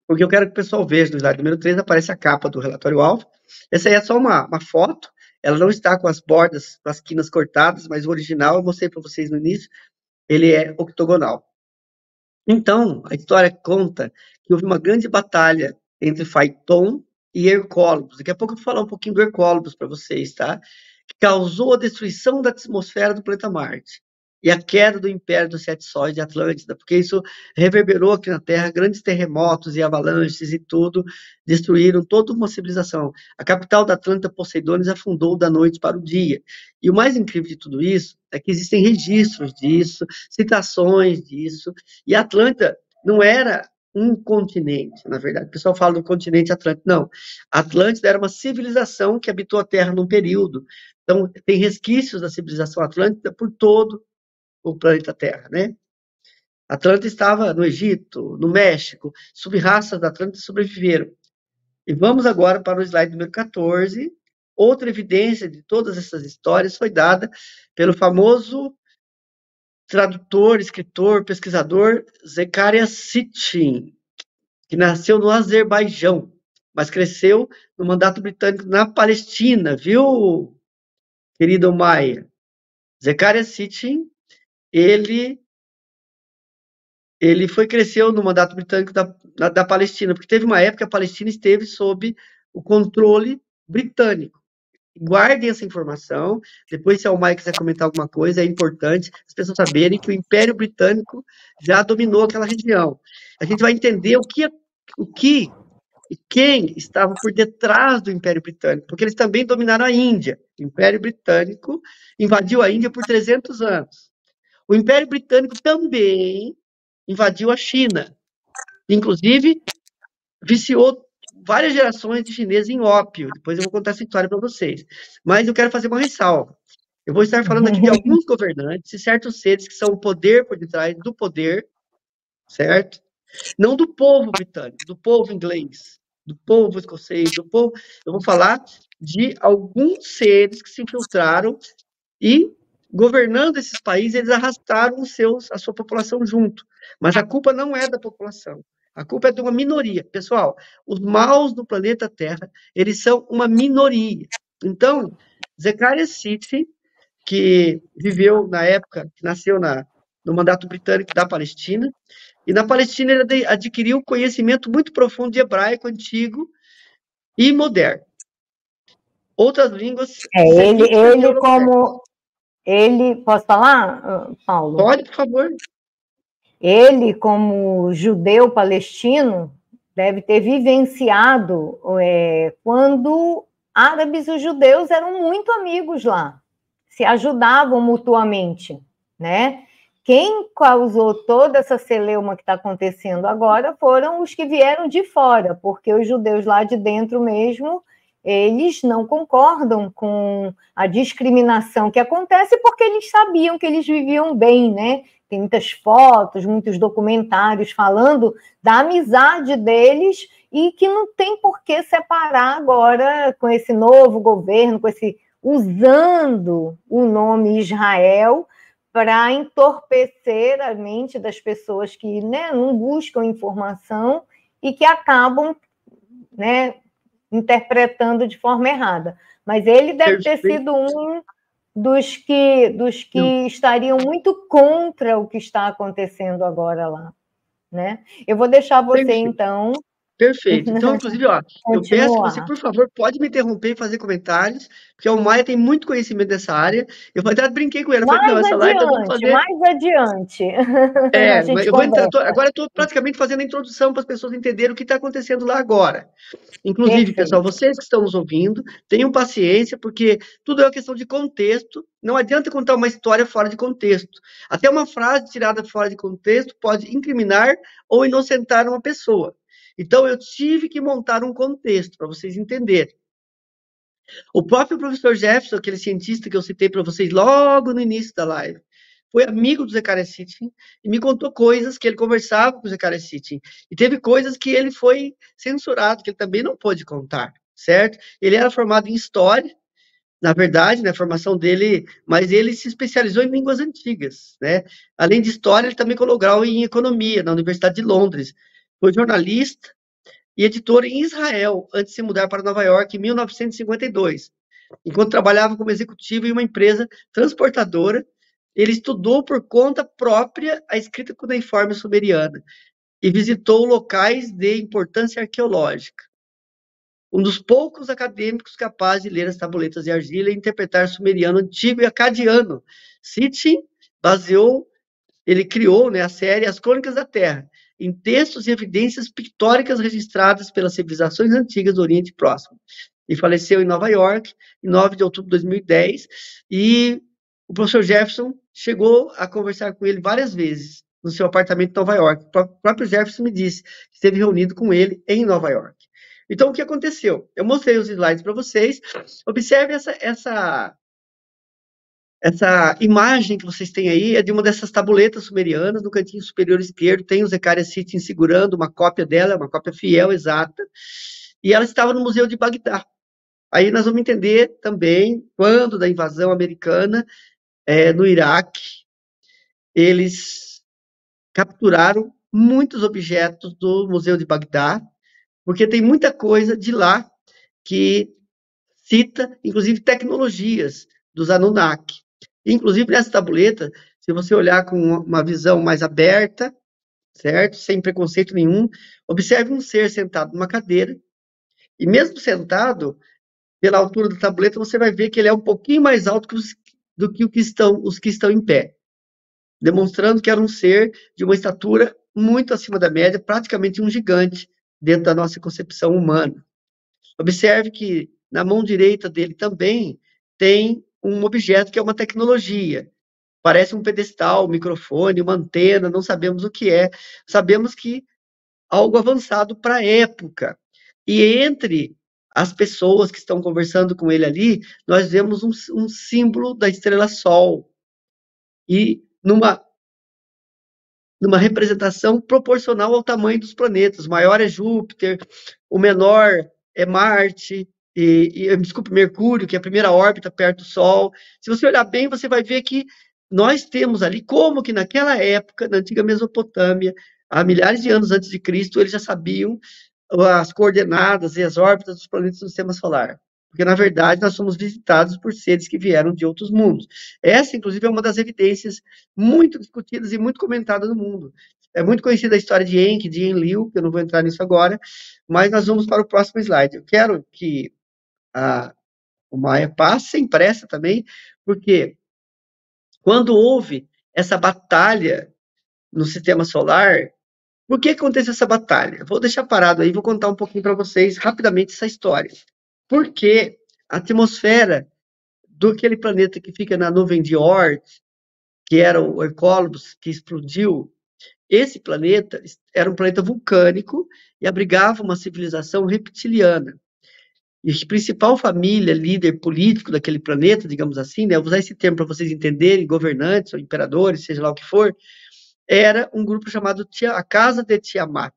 Porque eu quero que o pessoal veja no slide número 13, aparece a capa do relatório alfa. Essa aí é só uma foto, ela não está com as bordas, com as quinas cortadas, mas o original, eu mostrei para vocês no início, ele é octogonal. Então, a história conta que houve uma grande batalha entre Phaeton e Hercólobos. Daqui a pouco eu vou falar um pouquinho do Hercólobos para vocês, tá? Que causou a destruição da atmosfera do planeta Marte e a queda do Império dos Sete Sóis de Atlântida, porque isso reverberou aqui na Terra, grandes terremotos e avalanches e tudo, destruíram toda uma civilização. A capital da Atlântida, Poseidones, afundou da noite para o dia. E o mais incrível de tudo isso é que existem registros disso, citações disso, e a Atlântida não era um continente, na verdade. O pessoal fala do continente Atlântico. Não. A Atlântida era uma civilização que habitou a Terra num período. Então, tem resquícios da civilização atlântida por todo o planeta Terra, né? A Atlântida estava no Egito, no México, sub-raças da Atlântida sobreviveram. E vamos agora para o slide número 14. Outra evidência de todas essas histórias foi dada pelo famoso tradutor, escritor, pesquisador Zecharia Sitchin, que nasceu no Azerbaijão, mas cresceu no mandato britânico na Palestina, viu, querido Maia? Zecharia Sitchin, ele cresceu no mandato britânico da Palestina, porque teve uma época que a Palestina esteve sob o controle britânico. Guardem essa informação. Depois, se a Almay quiser comentar alguma coisa, é importante as pessoas saberem que o Império Britânico já dominou aquela região. A gente vai entender o que e quem estava por detrás do Império Britânico, porque eles também dominaram a Índia. O Império Britânico invadiu a Índia por 300 anos. O Império Britânico também invadiu a China. Inclusive, viciou várias gerações de chineses em ópio. Depois eu vou contar essa história para vocês. Mas eu quero fazer uma ressalva. Eu vou estar falando aqui de alguns governantes e certos seres que são o poder por detrás do poder, certo? Não do povo britânico, do povo inglês, do povo escocês, do povo... Eu vou falar de alguns seres que se infiltraram e, governando esses países, eles arrastaram a sua população junto. Mas a culpa não é da população. A culpa é de uma minoria. Pessoal, os maus do planeta Terra, eles são uma minoria. Então, Zecharia Sitchin, que viveu na época, que nasceu no mandato britânico da Palestina, e na Palestina ele adquiriu conhecimento muito profundo de hebraico antigo e moderno. Outras línguas... Posso falar, Paulo? Pode, por favor. Ele, como judeu palestino, deve ter vivenciado quando árabes e judeus eram muito amigos lá, se ajudavam mutuamente, né? Quem causou toda essa celeuma que está acontecendo agora foram os que vieram de fora, porque os judeus lá de dentro mesmo, eles não concordam com a discriminação que acontece porque eles sabiam que eles viviam bem, né? Tem muitas fotos, muitos documentários falando da amizade deles e que não tem por que separar agora com esse novo governo, usando o nome Israel para entorpecer a mente das pessoas que, né, não buscam informação e que acabam, né, interpretando de forma errada. Mas ele deve ter sido um dos que estariam muito contra o que está acontecendo agora lá, né? Eu vou deixar você, então... Perfeito. Então, inclusive, eu peço que você, por favor, pode me interromper e fazer comentários, porque a Maia tem muito conhecimento dessa área. Eu até brinquei com ela. Mais adiante. Mas eu vou entrar... Agora eu estou praticamente fazendo a introdução para as pessoas entenderem o que está acontecendo lá agora. Inclusive, perfeito. Pessoal, vocês que estão nos ouvindo, tenham paciência, porque tudo é uma questão de contexto. Não adianta contar uma história fora de contexto. Até uma frase tirada fora de contexto pode incriminar ou inocentar uma pessoa. Então, eu tive que montar um contexto para vocês entenderem. O próprio professor Jefferson, aquele cientista que eu citei para vocês logo no início da live, foi amigo do Zecharia Sitchin e me contou coisas que ele conversava com o Zecharia Sitchin. E teve coisas que ele foi censurado, que ele também não pôde contar, certo? Ele era formado em História, na verdade, na formação dele, mas ele se especializou em línguas antigas, né? Além de História, ele também colocou grau em Economia, na Universidade de Londres. Foi jornalista e editor em Israel, antes de se mudar para Nova York em 1952. Enquanto trabalhava como executivo em uma empresa transportadora, ele estudou por conta própria a escrita cuneiforme sumeriana e visitou locais de importância arqueológica. Um dos poucos acadêmicos capazes de ler as tabuletas de argila e interpretar sumeriano antigo e acadiano. Sitchin ele criou, né, a série As Crônicas da Terra, em textos e evidências pictóricas registradas pelas civilizações antigas do Oriente Próximo. E faleceu em Nova York, em 9 de outubro de 2010, e o professor Jefferson chegou a conversar com ele várias vezes no seu apartamento em Nova York. O próprio Jefferson me disse que esteve reunido com ele em Nova York. Então, o que aconteceu? Eu mostrei os slides para vocês. Observe essa imagem que vocês têm aí, é de uma dessas tabuletas sumerianas. No cantinho superior esquerdo tem o Zecharia Sitchin segurando uma cópia dela, uma cópia fiel, exata, e ela estava no Museu de Bagdá. Aí nós vamos entender também, quando da invasão americana no Iraque, eles capturaram muitos objetos do Museu de Bagdá, porque tem muita coisa de lá que cita, inclusive, tecnologias dos Anunnaki. Inclusive, nessa tabuleta, se você olhar com uma visão mais aberta, certo? Sem preconceito nenhum, observe um ser sentado numa cadeira, e mesmo sentado, pela altura da tabuleta, você vai ver que ele é um pouquinho mais alto do que os que estão em pé, demonstrando que era um ser de uma estatura muito acima da média, praticamente um gigante dentro da nossa concepção humana. Observe que na mão direita dele também tem um objeto que é uma tecnologia. Parece um pedestal, um microfone, uma antena, não sabemos o que é. Sabemos que algo avançado para a época. E entre as pessoas que estão conversando com ele ali, nós vemos um símbolo da estrela Sol. E numa representação proporcional ao tamanho dos planetas. O maior é Júpiter, o menor é Marte, desculpe, Mercúrio, que é a primeira órbita perto do Sol. Se você olhar bem, você vai ver que nós temos ali, como que naquela época, na antiga Mesopotâmia, há milhares de anos antes de Cristo, eles já sabiam as coordenadas e as órbitas dos planetas do sistema solar. Porque, na verdade, nós somos visitados por seres que vieram de outros mundos. Essa, inclusive, é uma das evidências muito discutidas e muito comentadas no mundo. É muito conhecida a história de Enki, de Enlil, que eu não vou entrar nisso agora, mas nós vamos para o próximo slide. Eu quero que o Maia passe sem pressa também, porque quando houve essa batalha no sistema solar, por que aconteceu essa batalha? Vou deixar parado aí, vou contar um pouquinho para vocês rapidamente essa história. Porque a atmosfera do aquele planeta que fica na nuvem de Oort, que era o Hercólobos, que explodiu, esse planeta era um planeta vulcânico e abrigava uma civilização reptiliana. E a principal família, líder político daquele planeta, digamos assim, né, eu vou usar esse termo para vocês entenderem, governantes ou imperadores, seja lá o que for, era um grupo chamado a Casa de Tiamat.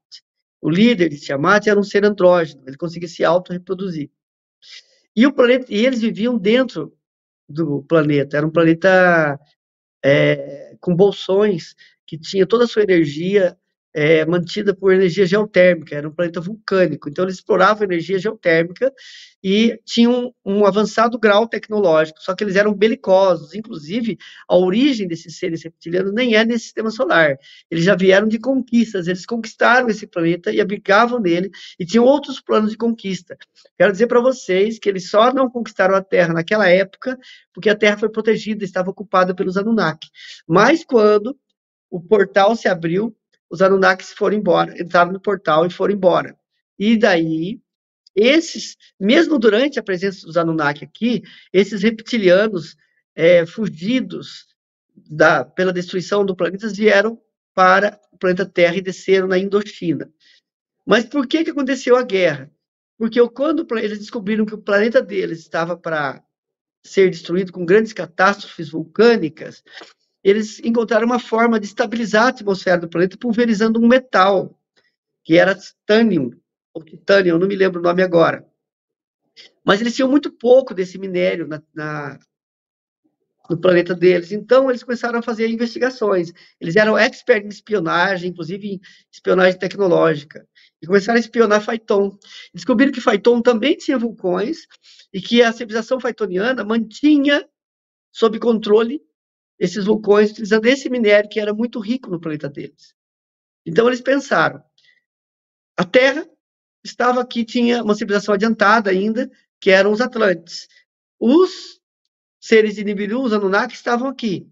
O líder de Tiamat era um ser andrógeno, ele conseguia se auto-reproduzir. E eles viviam dentro do planeta, era um planeta com bolsões que tinha toda a sua energia mantida por energia geotérmica, era um planeta vulcânico, então eles exploravam energia geotérmica e tinham um avançado grau tecnológico, só que eles eram belicosos, inclusive a origem desses seres reptilianos nem é nesse sistema solar, eles já vieram de conquistas, eles conquistaram esse planeta e abrigavam nele, e tinham outros planos de conquista. Quero dizer para vocês que eles só não conquistaram a Terra naquela época, porque a Terra foi protegida, estava ocupada pelos Anunnaki, mas quando o portal se abriu, os Anunnakis foram embora, entraram no portal e foram embora. E daí, mesmo durante a presença dos Anunnaki aqui, esses reptilianos fugidos pela destruição do planeta vieram para o planeta Terra e desceram na Indochina. Mas por que aconteceu a guerra? Porque quando eles descobriram que o planeta deles estava para ser destruído com grandes catástrofes vulcânicas, eles encontraram uma forma de estabilizar a atmosfera do planeta pulverizando um metal, que era titânio, ou titânio, eu não me lembro o nome agora. Mas eles tinham muito pouco desse minério no planeta deles, então eles começaram a fazer investigações. Eles eram experts em espionagem, inclusive em espionagem tecnológica, e começaram a espionar Phaeton. Descobriram que Phaeton também tinha vulcões, e que a civilização phaetoniana mantinha sob controle esses vulcões, utilizando esse minério que era muito rico no planeta deles. Então, eles pensaram, a Terra estava aqui, tinha uma civilização adiantada ainda, que eram os Atlantes. Os seres de Nibiru, os Anunnaki, estavam aqui.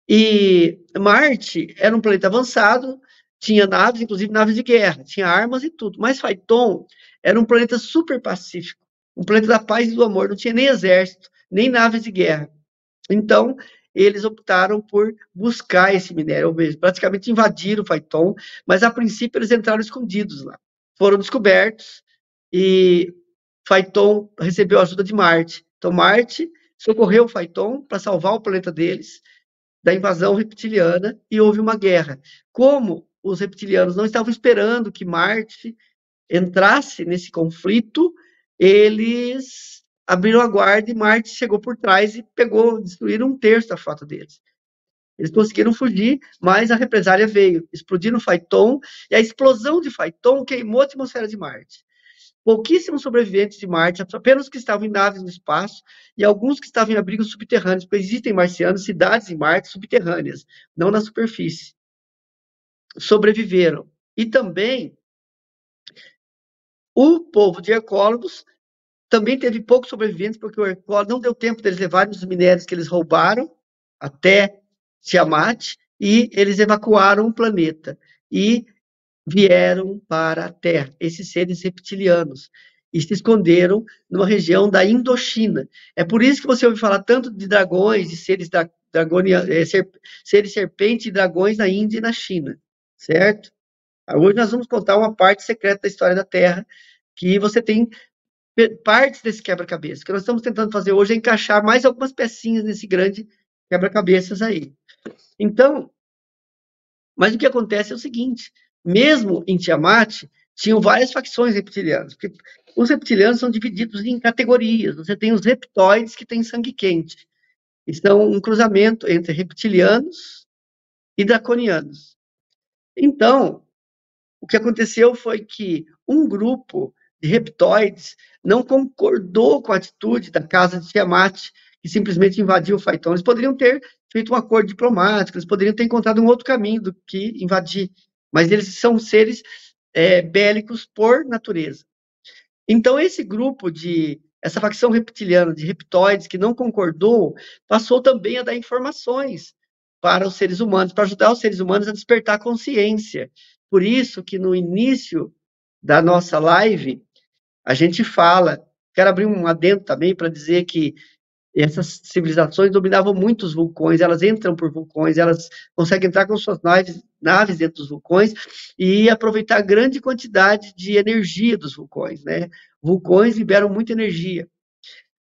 E Marte era um planeta avançado, tinha naves, inclusive naves de guerra, tinha armas e tudo. Mas Phaeton era um planeta super pacífico, um planeta da paz e do amor, não tinha nem exército, nem naves de guerra. Então, eles optaram por buscar esse minério, ou seja, praticamente invadiram o Phaeton, mas a princípio eles entraram escondidos lá. Foram descobertos e Phaeton recebeu a ajuda de Marte. Então, Marte socorreu o Phaeton para salvar o planeta deles da invasão reptiliana e houve uma guerra. Como os reptilianos não estavam esperando que Marte entrasse nesse conflito, eles abriram a guarda e Marte chegou por trás e destruíram um terço da frota deles. Eles conseguiram fugir, mas a represália veio. Explodiram Phaeton, e a explosão de Phaeton queimou a atmosfera de Marte. Pouquíssimos sobreviventes de Marte, apenas que estavam em naves no espaço, e alguns que estavam em abrigos subterrâneos, porque existem marcianos, cidades em Marte subterrâneas, não na superfície. Sobreviveram. E também o povo de Hercólogos também teve poucos sobreviventes, porque o Hercólogos não deu tempo deles levarem os minérios que eles roubaram até Tiamat, e eles evacuaram o planeta. E vieram para a Terra, esses seres reptilianos, e se esconderam numa região da Indochina. É por isso que você ouve falar tanto de dragões, de seres, seres serpente e dragões na Índia e na China, certo? Hoje nós vamos contar uma parte secreta da história da Terra, que você tem partes desse quebra-cabeça. O que nós estamos tentando fazer hoje é encaixar mais algumas pecinhas nesse grande quebra-cabeças aí. Então, mas o que acontece é o seguinte, mesmo em Tiamat, tinham várias facções reptilianas, porque os reptilianos são divididos em categorias. Você tem os reptoides, que têm sangue quente, e são um cruzamento entre reptilianos e draconianos. Então, o que aconteceu foi que um grupo de reptoides não concordou com a atitude da casa de Tiamat, que simplesmente invadiu o Phaeton. Eles poderiam ter feito um acordo diplomático, eles poderiam ter encontrado um outro caminho do que invadir, mas eles são seres bélicos por natureza. Então, essa facção reptiliana de reptoides que não concordou, passou também a dar informações para os seres humanos, para ajudar os seres humanos a despertar consciência. Por isso que no início da nossa live, a gente fala, quero abrir um adendo também para dizer que essas civilizações dominavam muito os vulcões, elas entram por vulcões, elas conseguem entrar com suas naves dentro dos vulcões e aproveitar a grande quantidade de energia dos vulcões, né? Vulcões liberam muita energia.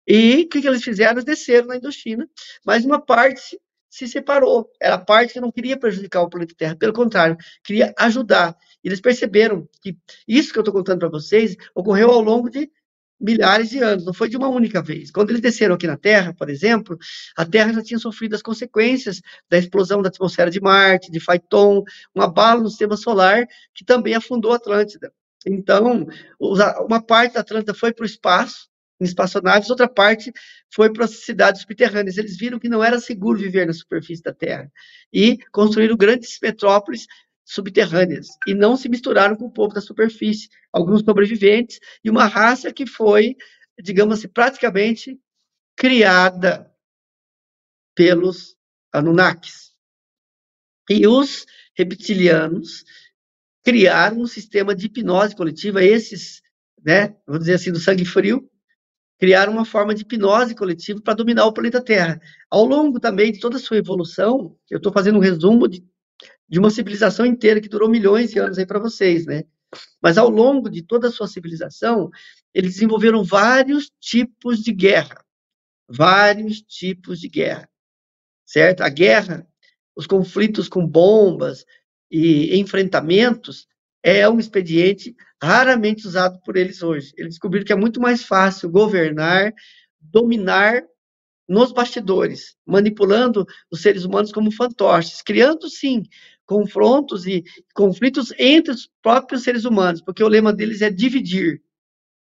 E o que eles fizeram? Eles desceram na Indochina, mas uma parte se separou. Era a parte que não queria prejudicar o planeta Terra, pelo contrário, queria ajudar. Eles perceberam que isso que eu estou contando para vocês ocorreu ao longo de milhares de anos, não foi de uma única vez. Quando eles desceram aqui na Terra, por exemplo, a Terra já tinha sofrido as consequências da explosão da atmosfera de Marte, de Phaeton, um abalo no sistema solar que também afundou a Atlântida. Então, uma parte da Atlântida foi para o espaço, em espaçonaves, outra parte foi para as cidades subterrâneas. Eles viram que não era seguro viver na superfície da Terra e construíram grandes metrópoles subterrâneas e não se misturaram com o povo da superfície. Alguns sobreviventes e uma raça que foi, digamos assim, praticamente criada pelos Anunnakis. E os reptilianos criaram um sistema de hipnose coletiva, esses, né, vamos dizer assim, do sangue frio, criaram uma forma de hipnose coletiva para dominar o planeta Terra. Ao longo também de toda a sua evolução, eu estou fazendo um resumo de uma civilização inteira que durou milhões de anos aí para vocês, né? Mas ao longo de toda a sua civilização, eles desenvolveram vários tipos de guerra. Vários tipos de guerra, certo? A guerra, os conflitos com bombas e enfrentamentos é um expediente raramente usado por eles hoje. Eles descobriram que é muito mais fácil governar, dominar nos bastidores, manipulando os seres humanos como fantoches, criando, sim, confrontos e conflitos entre os próprios seres humanos, porque o lema deles é dividir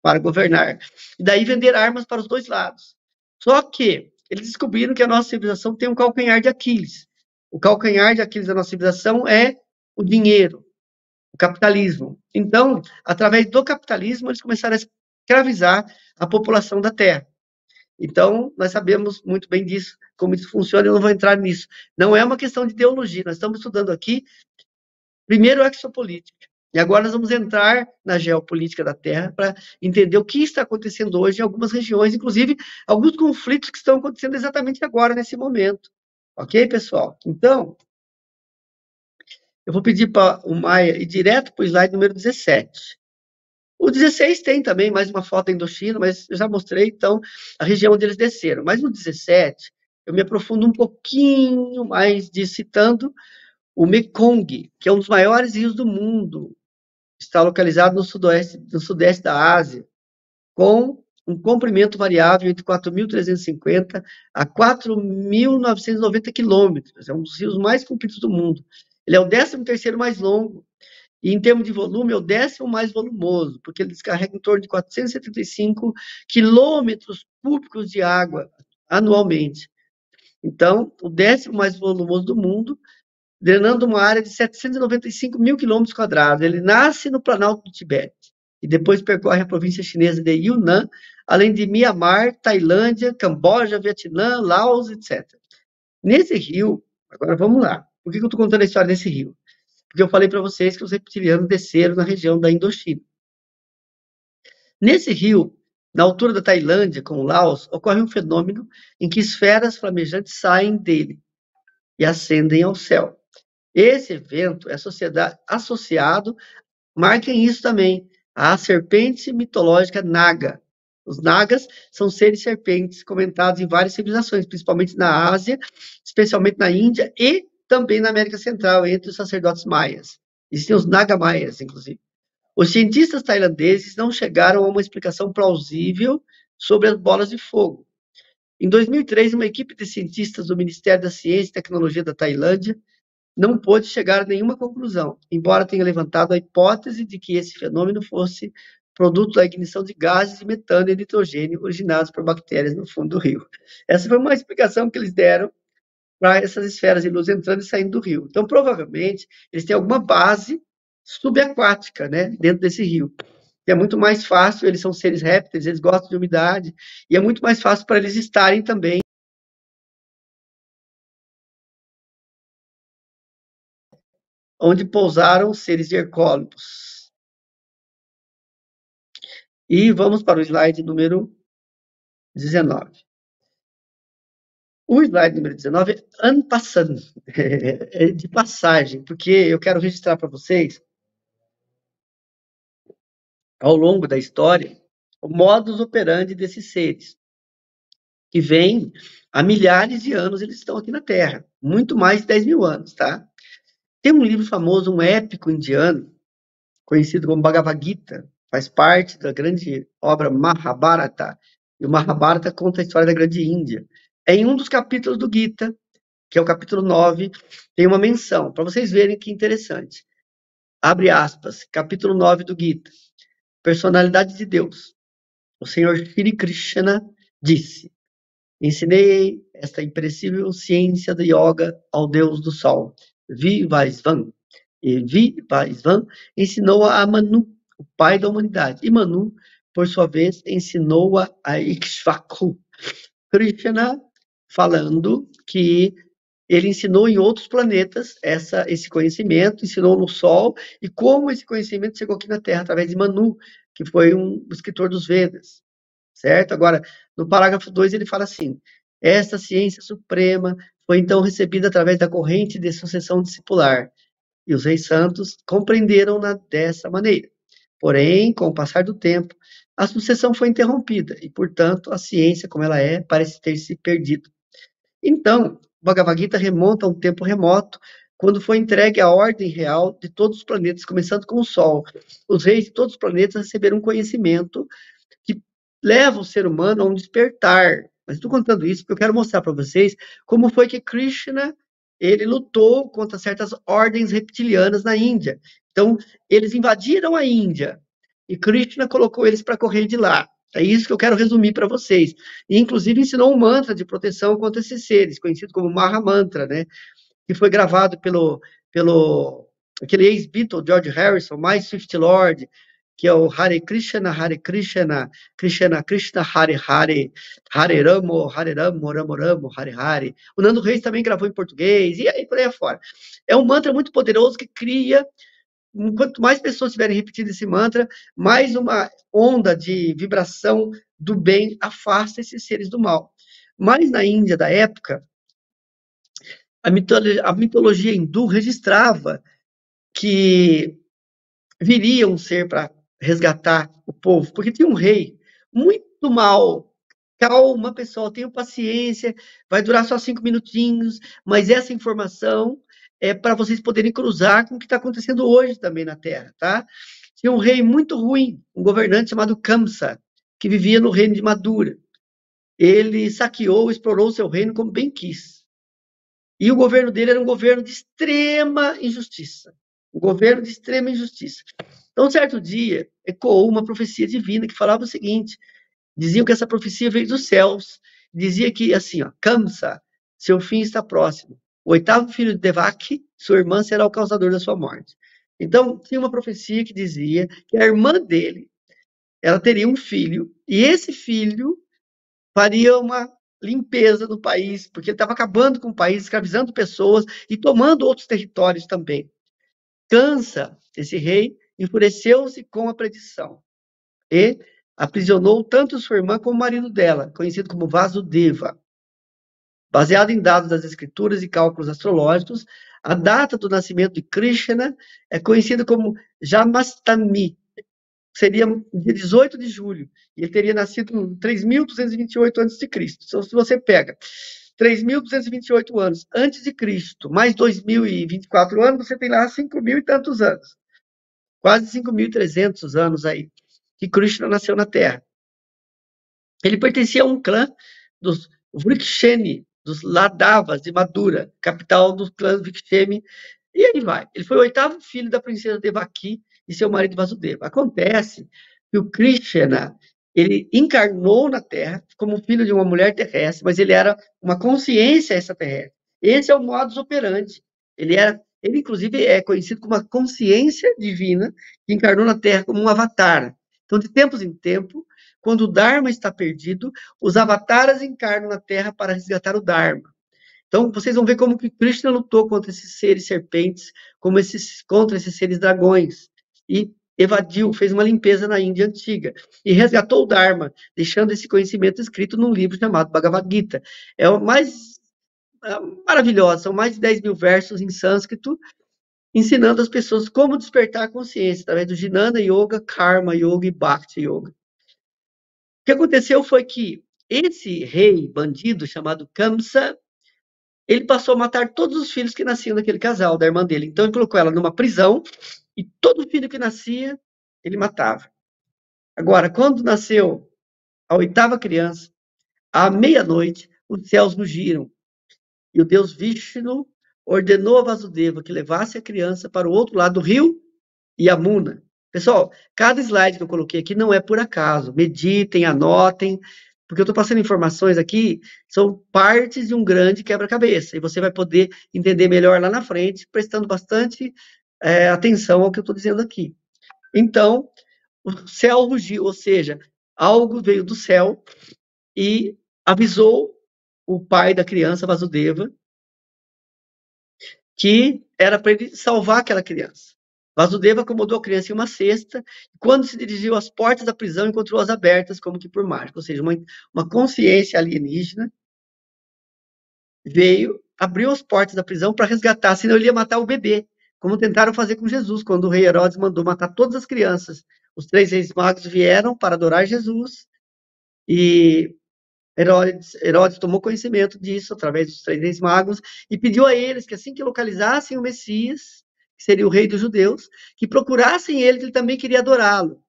para governar, e daí vender armas para os dois lados. Só que eles descobriram que a nossa civilização tem um calcanhar de Aquiles. O calcanhar de Aquiles da nossa civilização é o dinheiro, o capitalismo. Então, através do capitalismo, eles começaram a escravizar a população da Terra. Então, nós sabemos muito bem disso, como isso funciona, eu não vou entrar nisso. Não é uma questão de ideologia, nós estamos estudando aqui, primeiro, exopolítica, e agora nós vamos entrar na geopolítica da Terra para entender o que está acontecendo hoje em algumas regiões, inclusive alguns conflitos que estão acontecendo exatamente agora, nesse momento. Ok, pessoal? Então, eu vou pedir para o Maia ir direto para o slide número 17. O 16 tem também mais uma foto da Indochina, mas eu já mostrei, então, a região onde eles desceram. Mas no 17, eu me aprofundo um pouquinho mais citando o Mekong, que é um dos maiores rios do mundo. Está localizado no sudeste da Ásia, com um comprimento variável entre 4.350 a 4.990 quilômetros. É um dos rios mais compridos do mundo. Ele é o 13º mais longo e, em termos de volume, é o 10º mais volumoso, porque ele descarrega em torno de 475 quilômetros cúbicos de água anualmente. Então, o 10º mais volumoso do mundo, drenando uma área de 795 mil quilômetros quadrados. Ele nasce no Planalto do Tibete e depois percorre a província chinesa de Yunnan, além de Mianmar, Tailândia, Camboja, Vietnã, Laos, etc. Nesse rio, agora vamos lá. Por que eu estou contando a história desse rio? Porque eu falei para vocês que os reptilianos desceram na região da Indochina. Nesse rio, na altura da Tailândia, com o Laos, ocorre um fenômeno em que esferas flamejantes saem dele e ascendem ao céu. Esse evento é associado, marquem isso também, à serpente mitológica Naga. Os Nagas são seres serpentes comentados em várias civilizações, principalmente na Ásia, especialmente na Índia e também na América Central, entre os sacerdotes maias. Existem os Naga maias, inclusive. Os cientistas tailandeses não chegaram a uma explicação plausível sobre as bolas de fogo. Em 2003, uma equipe de cientistas do Ministério da Ciência e Tecnologia da Tailândia não pôde chegar a nenhuma conclusão, embora tenha levantado a hipótese de que esse fenômeno fosse produto da ignição de gases de metano e nitrogênio originados por bactérias no fundo do rio. Essa foi uma explicação que eles deram para essas esferas de luz entrando e saindo do rio. Então, provavelmente, eles têm alguma base subaquática, né, dentro desse rio. E é muito mais fácil, eles são seres répteis, eles gostam de umidade, e é muito mais fácil para eles estarem também onde pousaram os seres de Hercólipos. E vamos para o slide número 19. O slide número 19 é en passant, é de passagem, porque eu quero registrar para vocês, ao longo da história, o modus operandi desses seres, que vêm há milhares de anos, eles estão aqui na Terra, muito mais de 10 mil anos, tá? Tem um livro famoso, um épico indiano, conhecido como Bhagavad Gita, faz parte da grande obra Mahabharata, e o Mahabharata conta a história da grande Índia. Em um dos capítulos do Gita, que é o capítulo 9, tem uma menção, para vocês verem que interessante. Abre aspas, capítulo 9 do Gita. Personalidade de Deus. O Senhor Shri Krishna disse: ensinei esta imperecível ciência do yoga ao Deus do Sol, Vivasvan. E Vivasvan ensinou-a a Manu, o pai da humanidade. E Manu, por sua vez, ensinou-a a Ikshvaku. Krishna falando que ele ensinou em outros planetas esse conhecimento, ensinou no Sol, e como esse conhecimento chegou aqui na Terra, através de Manu, que foi um escritor dos Vedas, certo? Agora, no parágrafo 2, ele fala assim, esta ciência suprema foi então recebida através da corrente de sucessão discipular, e os reis santos compreenderam-na dessa maneira. Porém, com o passar do tempo, a sucessão foi interrompida, e, portanto, a ciência, como ela é, parece ter se perdido. Então, o Bhagavad Gita remonta a um tempo remoto, quando foi entregue a ordem real de todos os planetas, começando com o Sol. Os reis de todos os planetas receberam um conhecimento que leva o ser humano a um despertar. Mas estou contando isso porque eu quero mostrar para vocês como foi que Krishna ele lutou contra certas ordens reptilianas na Índia. Então, eles invadiram a Índia e Krishna colocou eles para correr de lá. É isso que eu quero resumir para vocês. E, inclusive, ensinou um mantra de proteção contra esses seres, conhecido como Maha Mantra, né? Que foi gravado pelo aquele ex-Beatle, George Harrison, mais Fifth Lord, que é o Hare Krishna, Krishna Krishna, Hare Hare, Hare Ramo, Ramo Ramo, Hare Hare. O Nando Reis também gravou em português, e aí por aí afora. É um mantra muito poderoso que cria, quanto mais pessoas tiverem repetido esse mantra, mais uma onda de vibração do bem afasta esses seres do mal. Mas na Índia da época, a mitologia hindu registrava que viria um ser para resgatar o povo, porque tinha um rei muito mal. Calma, pessoal, tenham paciência, vai durar só 5 minutinhos, mas essa informação é para vocês poderem cruzar com o que está acontecendo hoje também na Terra, tá? Tinha um rei muito ruim, um governante chamado Kamsa, que vivia no reino de Madura. Ele saqueou, explorou seu reino como bem quis. E o governo dele era um governo de extrema injustiça. Um governo de extrema injustiça. Então, certo dia, ecoou uma profecia divina que falava o seguinte: diziam que essa profecia veio dos céus, dizia que, assim, ó, Kamsa, seu fim está próximo. O 8º filho de Devaki, sua irmã, será o causador da sua morte. Então, tinha uma profecia que dizia que a irmã dele, ela teria um filho, e esse filho faria uma limpeza no país, porque ele estava acabando com o país, escravizando pessoas e tomando outros territórios também. Kansa, esse rei, enfureceu-se com a predição e aprisionou tanto sua irmã como o marido dela, conhecido como Vasudeva. Baseado em dados das escrituras e cálculos astrológicos, a data do nascimento de Krishna é conhecida como Jamastami. Seria dia 18 de julho, e ele teria nascido em 3.228 a.C. Então, se você pega 3.228 anos antes de Cristo, mais 2.024 anos, você tem lá 5.000 e tantos anos. Quase 5.300 anos aí, que Krishna nasceu na Terra. Ele pertencia a um clã dos Vriksheni, dos Ladavas de Madura, capital do clã Vriksheni, e aí vai. Ele foi o 8º filho da princesa Devaki e seu marido Vasudeva. Acontece que o Krishna, ele encarnou na Terra como filho de uma mulher terrestre, mas ele era uma consciência extraterrestre. Esse é o modus operandi. Ele, inclusive, é conhecido como uma consciência divina que encarnou na Terra como um avatar. Então, de tempos em tempos, quando o Dharma está perdido, os avataras encarnam na Terra para resgatar o Dharma. Então, vocês vão ver como que Krishna lutou contra esses seres serpentes, contra esses seres dragões, e evadiu, fez uma limpeza na Índia antiga, e resgatou o Dharma, deixando esse conhecimento escrito num livro chamado Bhagavad Gita. É o mais maravilhoso, são mais de 10.000 versos em sânscrito, ensinando as pessoas como despertar a consciência, através do Jnana Yoga, Karma Yoga e Bhakti Yoga. O que aconteceu foi que esse rei bandido, chamado Kamsa, ele passou a matar todos os filhos que nasciam daquele casal, da irmã dele. Então, ele colocou ela numa prisão e todo filho que nascia, ele matava. Agora, quando nasceu a 8ª criança, à meia-noite, os céus rugiram. E o deus Vishnu ordenou a Vasudeva que levasse a criança para o outro lado do rio Yamuna. Pessoal, cada slide que eu coloquei aqui não é por acaso. Meditem, anotem, porque eu estou passando informações aqui, são partes de um grande quebra-cabeça, e você vai poder entender melhor lá na frente, prestando bastante atenção ao que eu estou dizendo aqui. Então, o céu rugiu, ou seja, algo veio do céu e avisou o pai da criança, Vasudeva, que era para ele salvar aquela criança. Vasudeva acomodou a criança em uma cesta, e quando se dirigiu às portas da prisão, encontrou-as abertas, como que por mágica, ou seja, uma consciência alienígena veio, abriu as portas da prisão para resgatar, senão ele ia matar o bebê, como tentaram fazer com Jesus, quando o rei Herodes mandou matar todas as crianças. Os 3 reis magos vieram para adorar Jesus, e Herodes tomou conhecimento disso, através dos 3 reis magos, e pediu a eles que assim que localizassem o Messias, que seria o rei dos judeus, que procurassem ele, que ele também queria adorá-lo.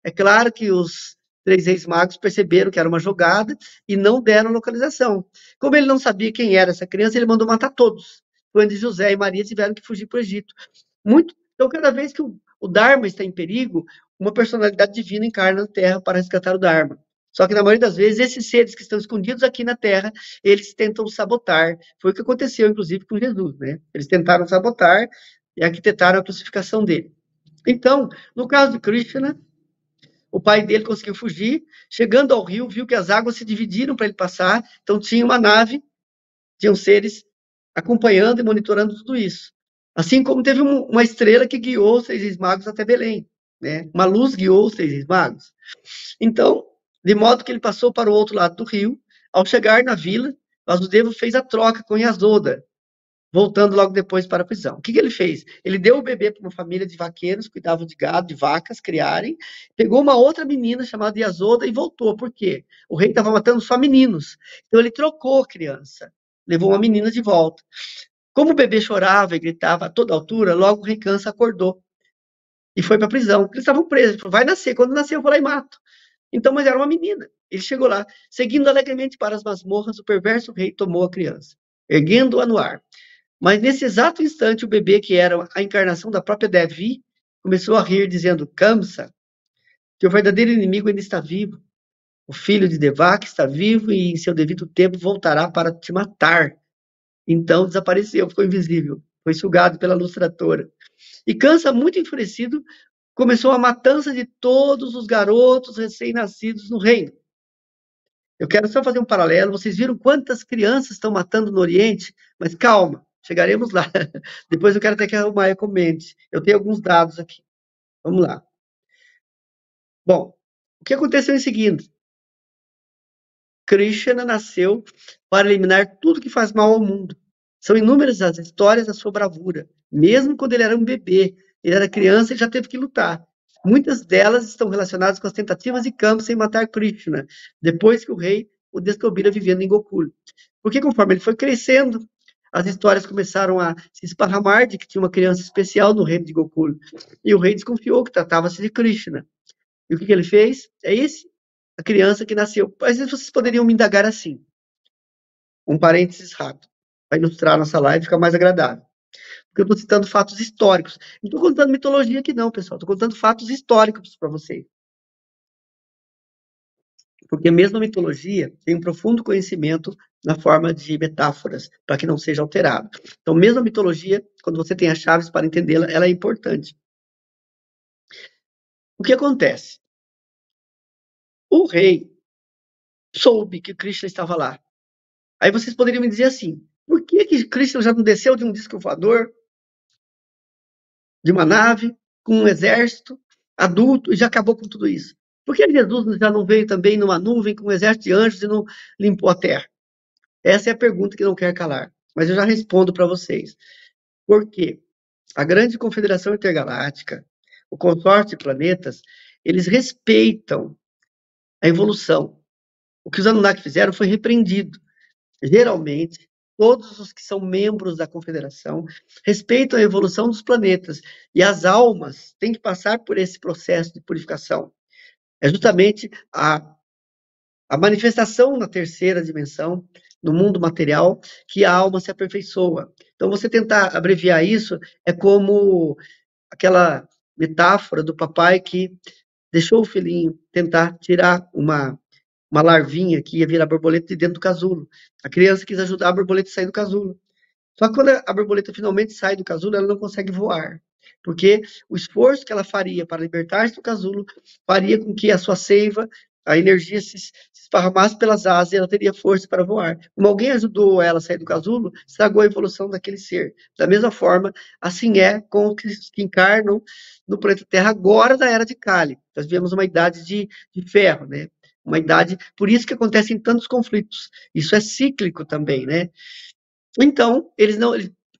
É claro que os 3 reis magos perceberam que era uma jogada e não deram localização. Como ele não sabia quem era essa criança, ele mandou matar todos. Quando José e Maria tiveram que fugir para o Egito. Então, cada vez que o Dharma está em perigo, uma personalidade divina encarna na Terra para resgatar o Dharma. Só que, na maioria das vezes, esses seres que estão escondidos aqui na Terra, eles tentam sabotar. Foi o que aconteceu, inclusive, com Jesus, né? Eles tentaram sabotar e arquitetaram a crucificação dele. Então, no caso de Krishna, o pai dele conseguiu fugir, chegando ao rio, viu que as águas se dividiram para ele passar, então tinha uma nave, tinham seres acompanhando e monitorando tudo isso. Assim como teve uma estrela que guiou os 3 reis magos até Belém, né? Uma luz guiou os 3 reis magos. Então, de modo que ele passou para o outro lado do rio. Ao chegar na vila, Vasudeva fez a troca com Yasoda, voltando logo depois para a prisão. O que ele fez? Ele deu o bebê para uma família de vaqueiros, cuidavam de gado, de vacas, criarem, pegou uma outra menina chamada Yasoda e voltou. Por quê? O rei estava matando só meninos. Então ele trocou a criança, levou uma menina de volta. Como o bebê chorava e gritava a toda altura, logo o rei Kansa acordou e foi para a prisão. Eles estavam presos. Ele falou, vai nascer. Quando nascer, eu vou lá e mato. Então, mas era uma menina. Ele chegou lá, seguindo alegremente para as masmorras, o perverso rei tomou a criança, erguendo-a no ar. Mas nesse exato instante, o bebê, que era a encarnação da própria Devi, começou a rir, dizendo: Kamsa, teu verdadeiro inimigo ainda está vivo. O filho de Devaki está vivo e em seu devido tempo voltará para te matar. Então desapareceu, ficou invisível, foi sugado pela luz tratora. E Kamsa, muito enfurecido, começou a matança de todos os garotos recém-nascidos no reino. Eu quero só fazer um paralelo. Vocês viram quantas crianças estão matando no Oriente? Mas calma, chegaremos lá. Depois eu quero até que a Maia comente. Eu tenho alguns dados aqui. Vamos lá. Bom, o que aconteceu em seguida? Krishna nasceu para eliminar tudo que faz mal ao mundo. São inúmeras as histórias da sua bravura. Mesmo quando ele era um bebê, ele era criança e já teve que lutar. Muitas delas estão relacionadas com as tentativas de Kamsa em matar Krishna, depois que o rei o descobrira vivendo em Gokula. Porque conforme ele foi crescendo, as histórias começaram a se esparramar de que tinha uma criança especial no reino de Gokula. E o rei desconfiou que tratava-se de Krishna. E o que ele fez? É esse a criança que nasceu. Às vezes vocês poderiam me indagar assim, um parênteses rápido, para ilustrar a nossa live, ficar mais agradável. Porque eu estou citando fatos históricos. Não estou contando mitologia aqui não, pessoal. Estou contando fatos históricos para vocês. Porque mesmo a mitologia tem um profundo conhecimento na forma de metáforas, para que não seja alterado. Então, mesmo a mitologia, quando você tem as chaves para entendê-la, ela é importante. O que acontece? O rei soube que Krishna estava lá. Aí vocês poderiam me dizer assim, por que Krishna já não desceu de um disco voador, de uma nave, com um exército adulto, e já acabou com tudo isso? Por que Jesus já não veio também numa nuvem com um exército de anjos e não limpou a terra? Essa é a pergunta que não quer calar, mas eu já respondo para vocês. Por quê? A grande confederação intergaláctica, o consórcio de planetas, eles respeitam a evolução. O que os Anunnaki fizeram foi repreendido. Geralmente, todos os que são membros da confederação respeitam a evolução dos planetas e as almas têm que passar por esse processo de purificação. É justamente a manifestação na terceira dimensão, no mundo material, que a alma se aperfeiçoa. Então, você tentar abreviar isso é como aquela metáfora do papai que deixou o filhinho tentar tirar uma larvinha que ia virar borboleta de dentro do casulo. A criança quis ajudar a borboleta a sair do casulo. Só que quando a borboleta finalmente sai do casulo, ela não consegue voar. Porque o esforço que ela faria para libertar-se do casulo faria com que a sua seiva, a energia se esparramasse pelas asas e ela teria força para voar. Como alguém ajudou ela a sair do casulo, estragou a evolução daquele ser. Da mesma forma, assim é com os que encarnam no planeta Terra agora da Era de Kali. Nós vivemos uma idade de ferro, né? Uma idade, por isso que acontecem tantos conflitos. Isso é cíclico também, né? Então, eles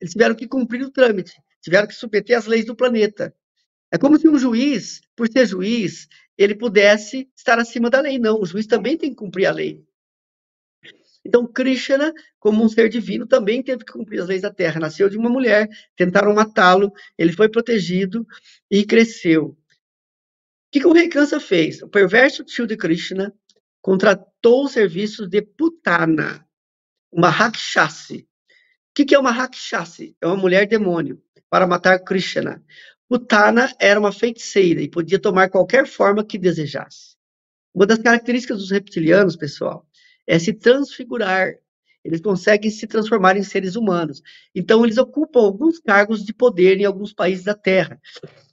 tiveram que cumprir o trâmite, tiveram que submeter às leis do planeta. É como se um juiz, por ser juiz, ele pudesse estar acima da lei. Não, o juiz também tem que cumprir a lei. Então, Krishna, como um ser divino, também teve que cumprir as leis da Terra. Nasceu de uma mulher, tentaram matá-lo, ele foi protegido e cresceu. O que o rei Kansa fez? O perverso tio de Krishna contratou os serviços de Putana, uma Rakshasi. O que é uma Rakshasi? É uma mulher demônio, para matar Krishna. Putana era uma feiticeira e podia tomar qualquer forma que desejasse. Uma das características dos reptilianos, pessoal, é se transfigurar. Eles conseguem se transformar em seres humanos. Então, eles ocupam alguns cargos de poder em alguns países da Terra,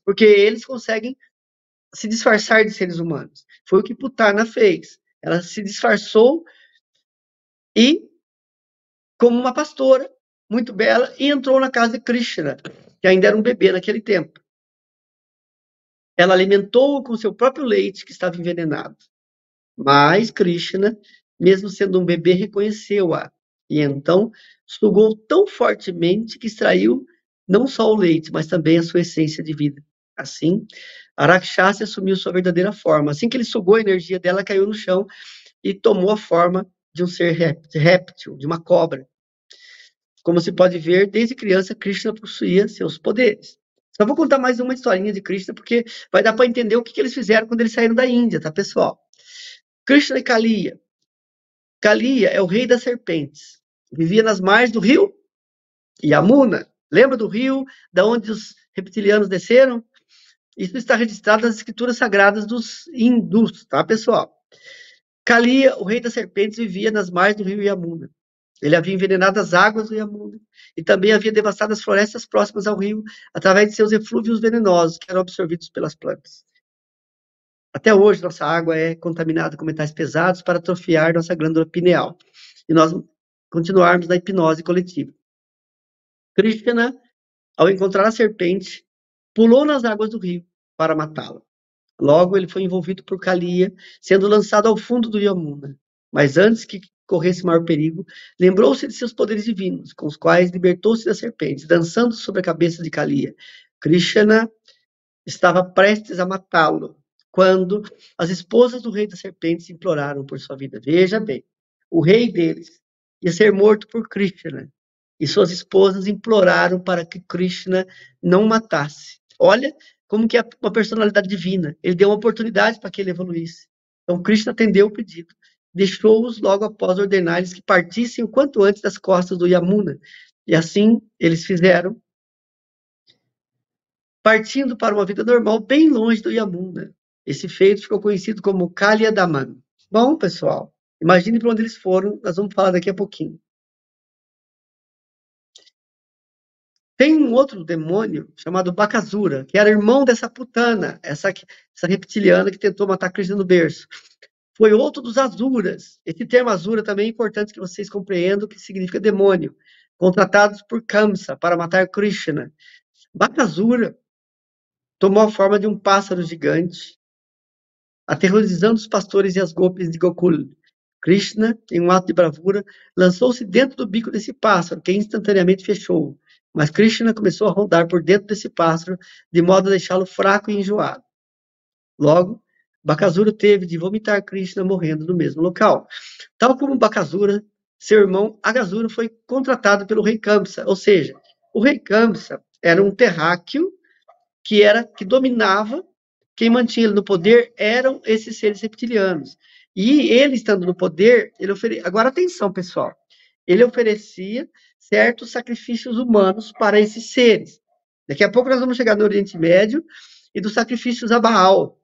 porque eles conseguem se disfarçar de seres humanos. Foi o que Putana fez. Ela se disfarçou e como uma pastora muito bela e entrou na casa de Krishna, que ainda era um bebê naquele tempo. Ela alimentou-o com seu próprio leite, que estava envenenado. Mas Krishna, mesmo sendo um bebê, reconheceu-a. E então sugou tão fortemente que extraiu não só o leite, mas também a sua essência de vida. Assim, a Rakshasa assumiu sua verdadeira forma. Assim que ele sugou a energia dela, caiu no chão e tomou a forma de um ser réptil, de uma cobra. Como se pode ver, desde criança, Krishna possuía seus poderes. Só vou contar mais uma historinha de Krishna, porque vai dar para entender o que eles fizeram quando eles saíram da Índia, tá, pessoal? Krishna e Kaliya. Kaliya é o rei das serpentes. Vivia nas margens do rio Yamuna. Lembra do rio da onde os reptilianos desceram? Isso está registrado nas escrituras sagradas dos hindus, tá, pessoal? Kaliya, o rei das serpentes, vivia nas margens do rio Yamuna. Ele havia envenenado as águas do Yamuna e também havia devastado as florestas próximas ao rio através de seus eflúvios venenosos que eram absorvidos pelas plantas. Até hoje, nossa água é contaminada com metais pesados para atrofiar nossa glândula pineal e nós continuarmos na hipnose coletiva. Krishna, ao encontrar a serpente, pulou nas águas do rio para matá-la. Logo, ele foi envolvido por Kaliya, sendo lançado ao fundo do Yamuna. Mas antes que corresse maior perigo, lembrou-se de seus poderes divinos, com os quais libertou-se da serpente, dançando sobre a cabeça de Kaliya. Krishna estava prestes a matá-lo, quando as esposas do rei das serpentes imploraram por sua vida. Veja bem, o rei deles ia ser morto por Krishna, e suas esposas imploraram para que Krishna não matasse. Olha como que é uma personalidade divina. Ele deu uma oportunidade para que ele evoluísse. Então, Krishna atendeu o pedido. Deixou-os logo após ordenar-lhes que partissem o quanto antes das costas do Yamuna. E assim eles fizeram, partindo para uma vida normal bem longe do Yamuna. Esse feito ficou conhecido como Kaliya Daman. Bom, pessoal, imagine para onde eles foram. Nós vamos falar daqui a pouquinho. Tem um outro demônio chamado Bakasura, que era irmão dessa putana, essa reptiliana que tentou matar Krishna no berço. Foi outro dos Asuras. Esse termo Asura também é importante que vocês compreendam o que significa demônio. Contratados por Kamsa para matar Krishna. Bakasura tomou a forma de um pássaro gigante, aterrorizando os pastores e as gopis de Gokul. Krishna, em um ato de bravura, lançou-se dentro do bico desse pássaro, que instantaneamente fechou. Mas Krishna começou a rondar por dentro desse pássaro, de modo a deixá-lo fraco e enjoado. Logo, Bakasura teve de vomitar Krishna morrendo no mesmo local. Tal como Bakasura, seu irmão Agasura foi contratado pelo rei Kamsa, ou seja, o rei Kamsa era um terráqueo que dominava, quem mantinha ele no poder eram esses seres reptilianos. E ele, estando no poder, agora atenção, pessoal, ele oferecia certos sacrifícios humanos para esses seres. Daqui a pouco nós vamos chegar no Oriente Médio e dos sacrifícios a Baal.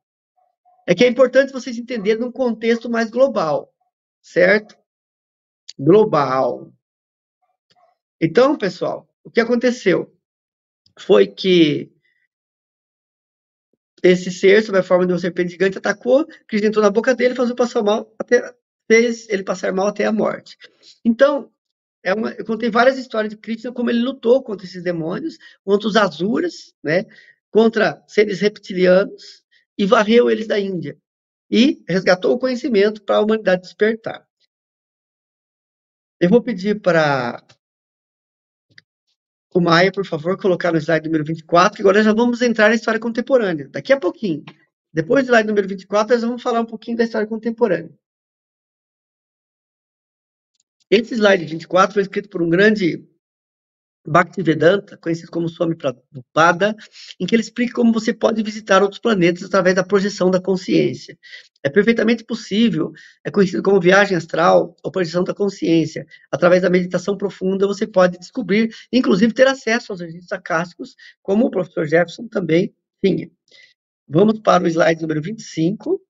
É que é importante vocês entenderem num contexto mais global, certo? Global. Então, pessoal, o que aconteceu foi que esse ser, sob a forma de uma serpente gigante, atacou, Krishna entrou na boca dele e fez ele passar mal até a morte. Então, eu contei várias histórias de Krishna, como ele lutou contra esses demônios, contra os Asuras, né, contra seres reptilianos, e varreu eles da Índia. E resgatou o conhecimento para a humanidade despertar. Eu vou pedir para o Maia, por favor, colocar no slide número 24, que agora já vamos entrar na história contemporânea, daqui a pouquinho. Depois do slide número 24, nós vamos falar um pouquinho da história contemporânea. Esse slide 24 foi escrito por um grande Bhaktivedanta, conhecido como Swami Prabhupada, em que ele explica como você pode visitar outros planetas através da projeção da consciência. É perfeitamente possível, é conhecido como viagem astral ou projeção da consciência. Através da meditação profunda, você pode descobrir, inclusive ter acesso aos registros acásticos, como o professor Jefferson também tinha. Vamos para o slide número 25.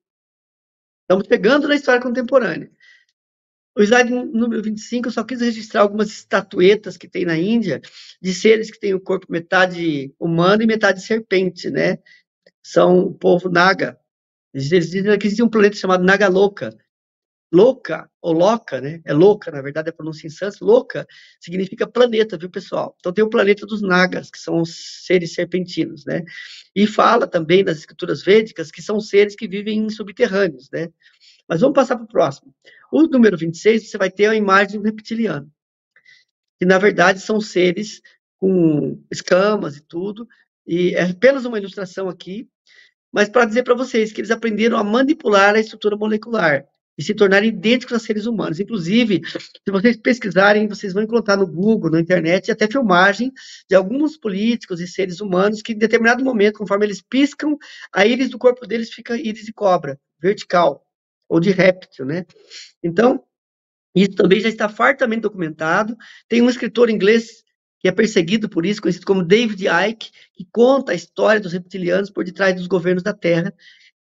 Estamos chegando na história contemporânea. O slide número 25, eu só quis registrar algumas estatuetas que tem na Índia, de seres que têm o corpo metade humano e metade serpente, né? São o povo Naga. Eles dizem que existe um planeta chamado Nagaloka. Louca, ou Loka, né? É louca, na verdade, a pronúncia em sânscrito. Louca significa planeta, viu, pessoal? Então tem o planeta dos Nagas, que são os seres serpentinos, né? E fala também nas escrituras védicas que são seres que vivem em subterrâneos, né? Mas vamos passar para o próximo. O número 26, você vai ter a imagem de um reptiliano, que na verdade são seres com escamas e tudo, e é apenas uma ilustração aqui, mas para dizer para vocês que eles aprenderam a manipular a estrutura molecular e se tornarem idênticos a seres humanos. Inclusive, se vocês pesquisarem, vocês vão encontrar no Google, na internet, até filmagem de alguns políticos e seres humanos que, em determinado momento, conforme eles piscam, a íris do corpo deles fica íris de cobra, vertical. ou de réptil, né? Então, isso também já está fartamente documentado. Tem um escritor inglês que é perseguido por isso, conhecido como David Icke, que conta a história dos reptilianos por detrás dos governos da Terra,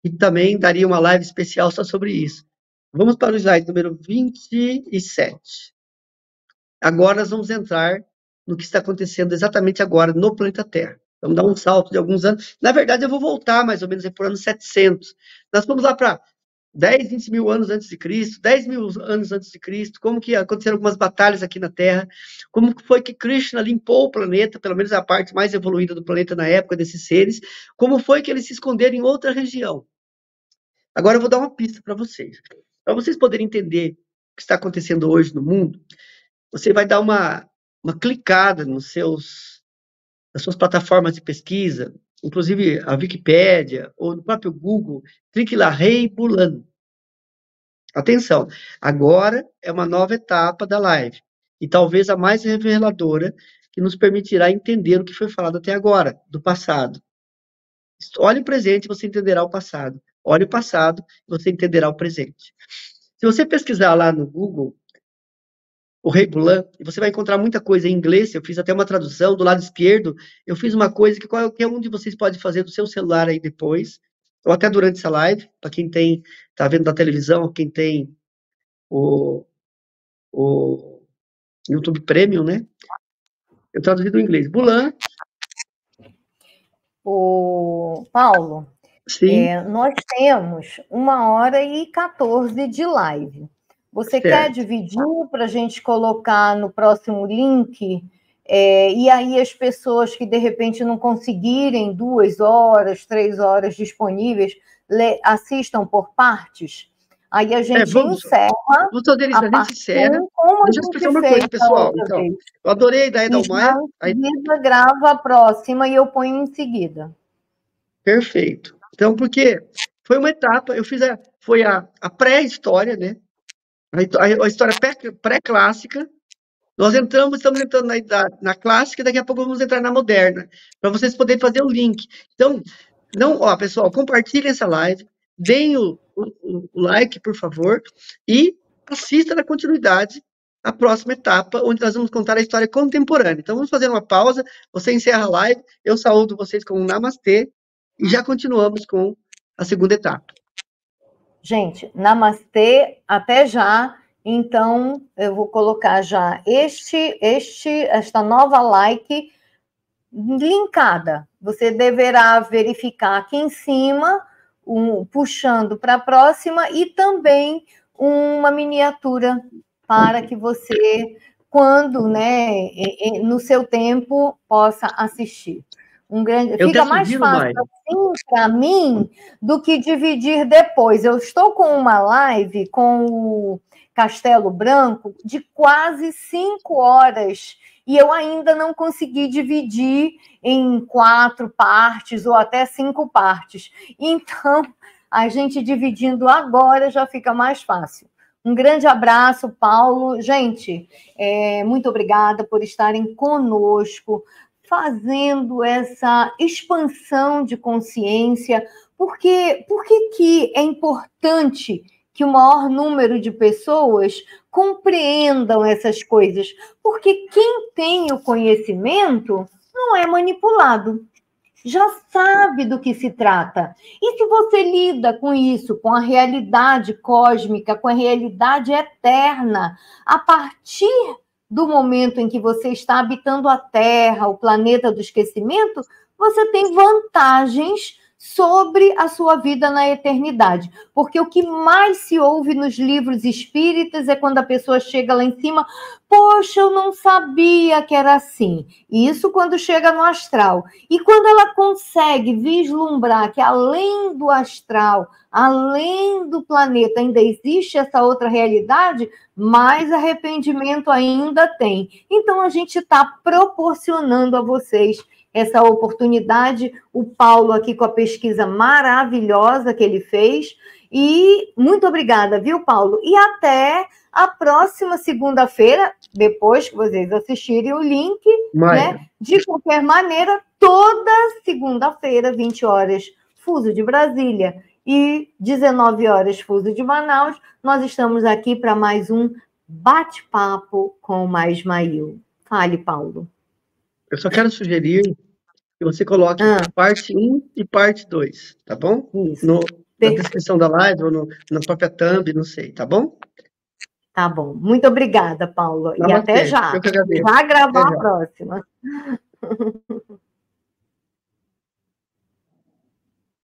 e também daria uma live especial só sobre isso. Vamos para o slide número 27. Agora nós vamos entrar no que está acontecendo exatamente agora no planeta Terra. Vamos dar um salto de alguns anos. Na verdade, eu vou voltar mais ou menos por ano 700. Nós vamos lá para 10, 20 mil anos antes de Cristo, 10 mil anos antes de Cristo, como que aconteceram algumas batalhas aqui na Terra, como foi que Krishna limpou o planeta, pelo menos a parte mais evoluída do planeta na época desses seres, como foi que eles se esconderam em outra região. Agora eu vou dar uma pista para vocês poderem entender o que está acontecendo hoje no mundo. Você vai dar uma clicada nas suas plataformas de pesquisa, inclusive a Wikipédia ou no próprio Google, clique lá, Rei Bulan. Atenção, agora é uma nova etapa da live, e talvez a mais reveladora, que nos permitirá entender o que foi falado até agora, do passado. Olhe o presente e você entenderá o passado. Olhe o passado e você entenderá o presente. Se você pesquisar lá no Google, o Rei Bulan, e você vai encontrar muita coisa em inglês, eu fiz até uma tradução, do lado esquerdo, eu fiz uma coisa que qualquer um de vocês pode fazer do seu celular aí depois, ou até durante essa live, para quem está vendo da televisão, quem tem o YouTube Premium, né? Eu traduzi do inglês. Bulan. O Paulo, nós temos 1h14 de live. Você quer dividir para a gente colocar no próximo link? E aí as pessoas que, de repente, não conseguirem 2 horas, 3 horas disponíveis, assistam por partes? Aí a gente encerra. Vamos fazer isso, a gente encerra. Deixa eu explicar uma coisa, pessoal. Então, eu adorei a ideia da Almaia. A grava a próxima e eu ponho em seguida. Perfeito. Então, porque foi uma etapa, foi a pré-história, né? A história pré-clássica. Nós estamos entrando na clássica e daqui a pouco vamos entrar na moderna, para vocês poderem fazer o link. Então, pessoal, compartilhem essa live, deem o like, por favor, e assista na continuidade a próxima etapa, onde nós vamos contar a história contemporânea. Então, vamos fazer uma pausa, você encerra a live, eu saúdo vocês com um namastê, e já continuamos com a segunda etapa. Gente, namastê, até já. Então, eu vou colocar já esta nova like linkada. Você deverá verificar aqui em cima, puxando para a próxima, e também uma miniatura para que você, quando, né, no seu tempo, possa assistir. Fica mais fácil assim para mim do que dividir depois. Eu estou com uma live com o Castelo Branco de quase 5 horas e eu ainda não consegui dividir em 4 partes ou até 5 partes. Então, a gente dividindo agora já fica mais fácil. Um grande abraço, Paulo. Gente, muito obrigada por estarem conosco, fazendo essa expansão de consciência. Por que é importante que o maior número de pessoas compreendam essas coisas? Porque quem tem o conhecimento não é manipulado, já sabe do que se trata. E se você lida com isso, com a realidade cósmica, com a realidade eterna, a partir do momento em que você está habitando a Terra, o planeta do esquecimento, você tem vantagens sobre a sua vida na eternidade. Porque o que mais se ouve nos livros espíritas é quando a pessoa chega lá em cima, poxa, eu não sabia que era assim. Isso quando chega no astral. E quando ela consegue vislumbrar que além do astral, além do planeta, ainda existe essa outra realidade, mais arrependimento ainda tem. Então, a gente está proporcionando a vocês essa oportunidade, o Paulo aqui com a pesquisa maravilhosa que ele fez, e muito obrigada, viu, Paulo? E até a próxima segunda-feira, depois que vocês assistirem o link, né? De qualquer maneira, toda segunda-feira, 20 horas, fuso de Brasília. e 19 horas, fuso de Manaus, nós estamos aqui para mais um bate-papo com o Ismael. Fale, Paulo. Eu só quero sugerir que você coloque parte 1 e parte 2, tá bom? Isso. Na descrição da live ou na própria thumb, não sei, tá bom? Tá bom. Muito obrigada, Paulo. Namastê. E até já. Eu que agradeço. Já gravar Até já. a próxima.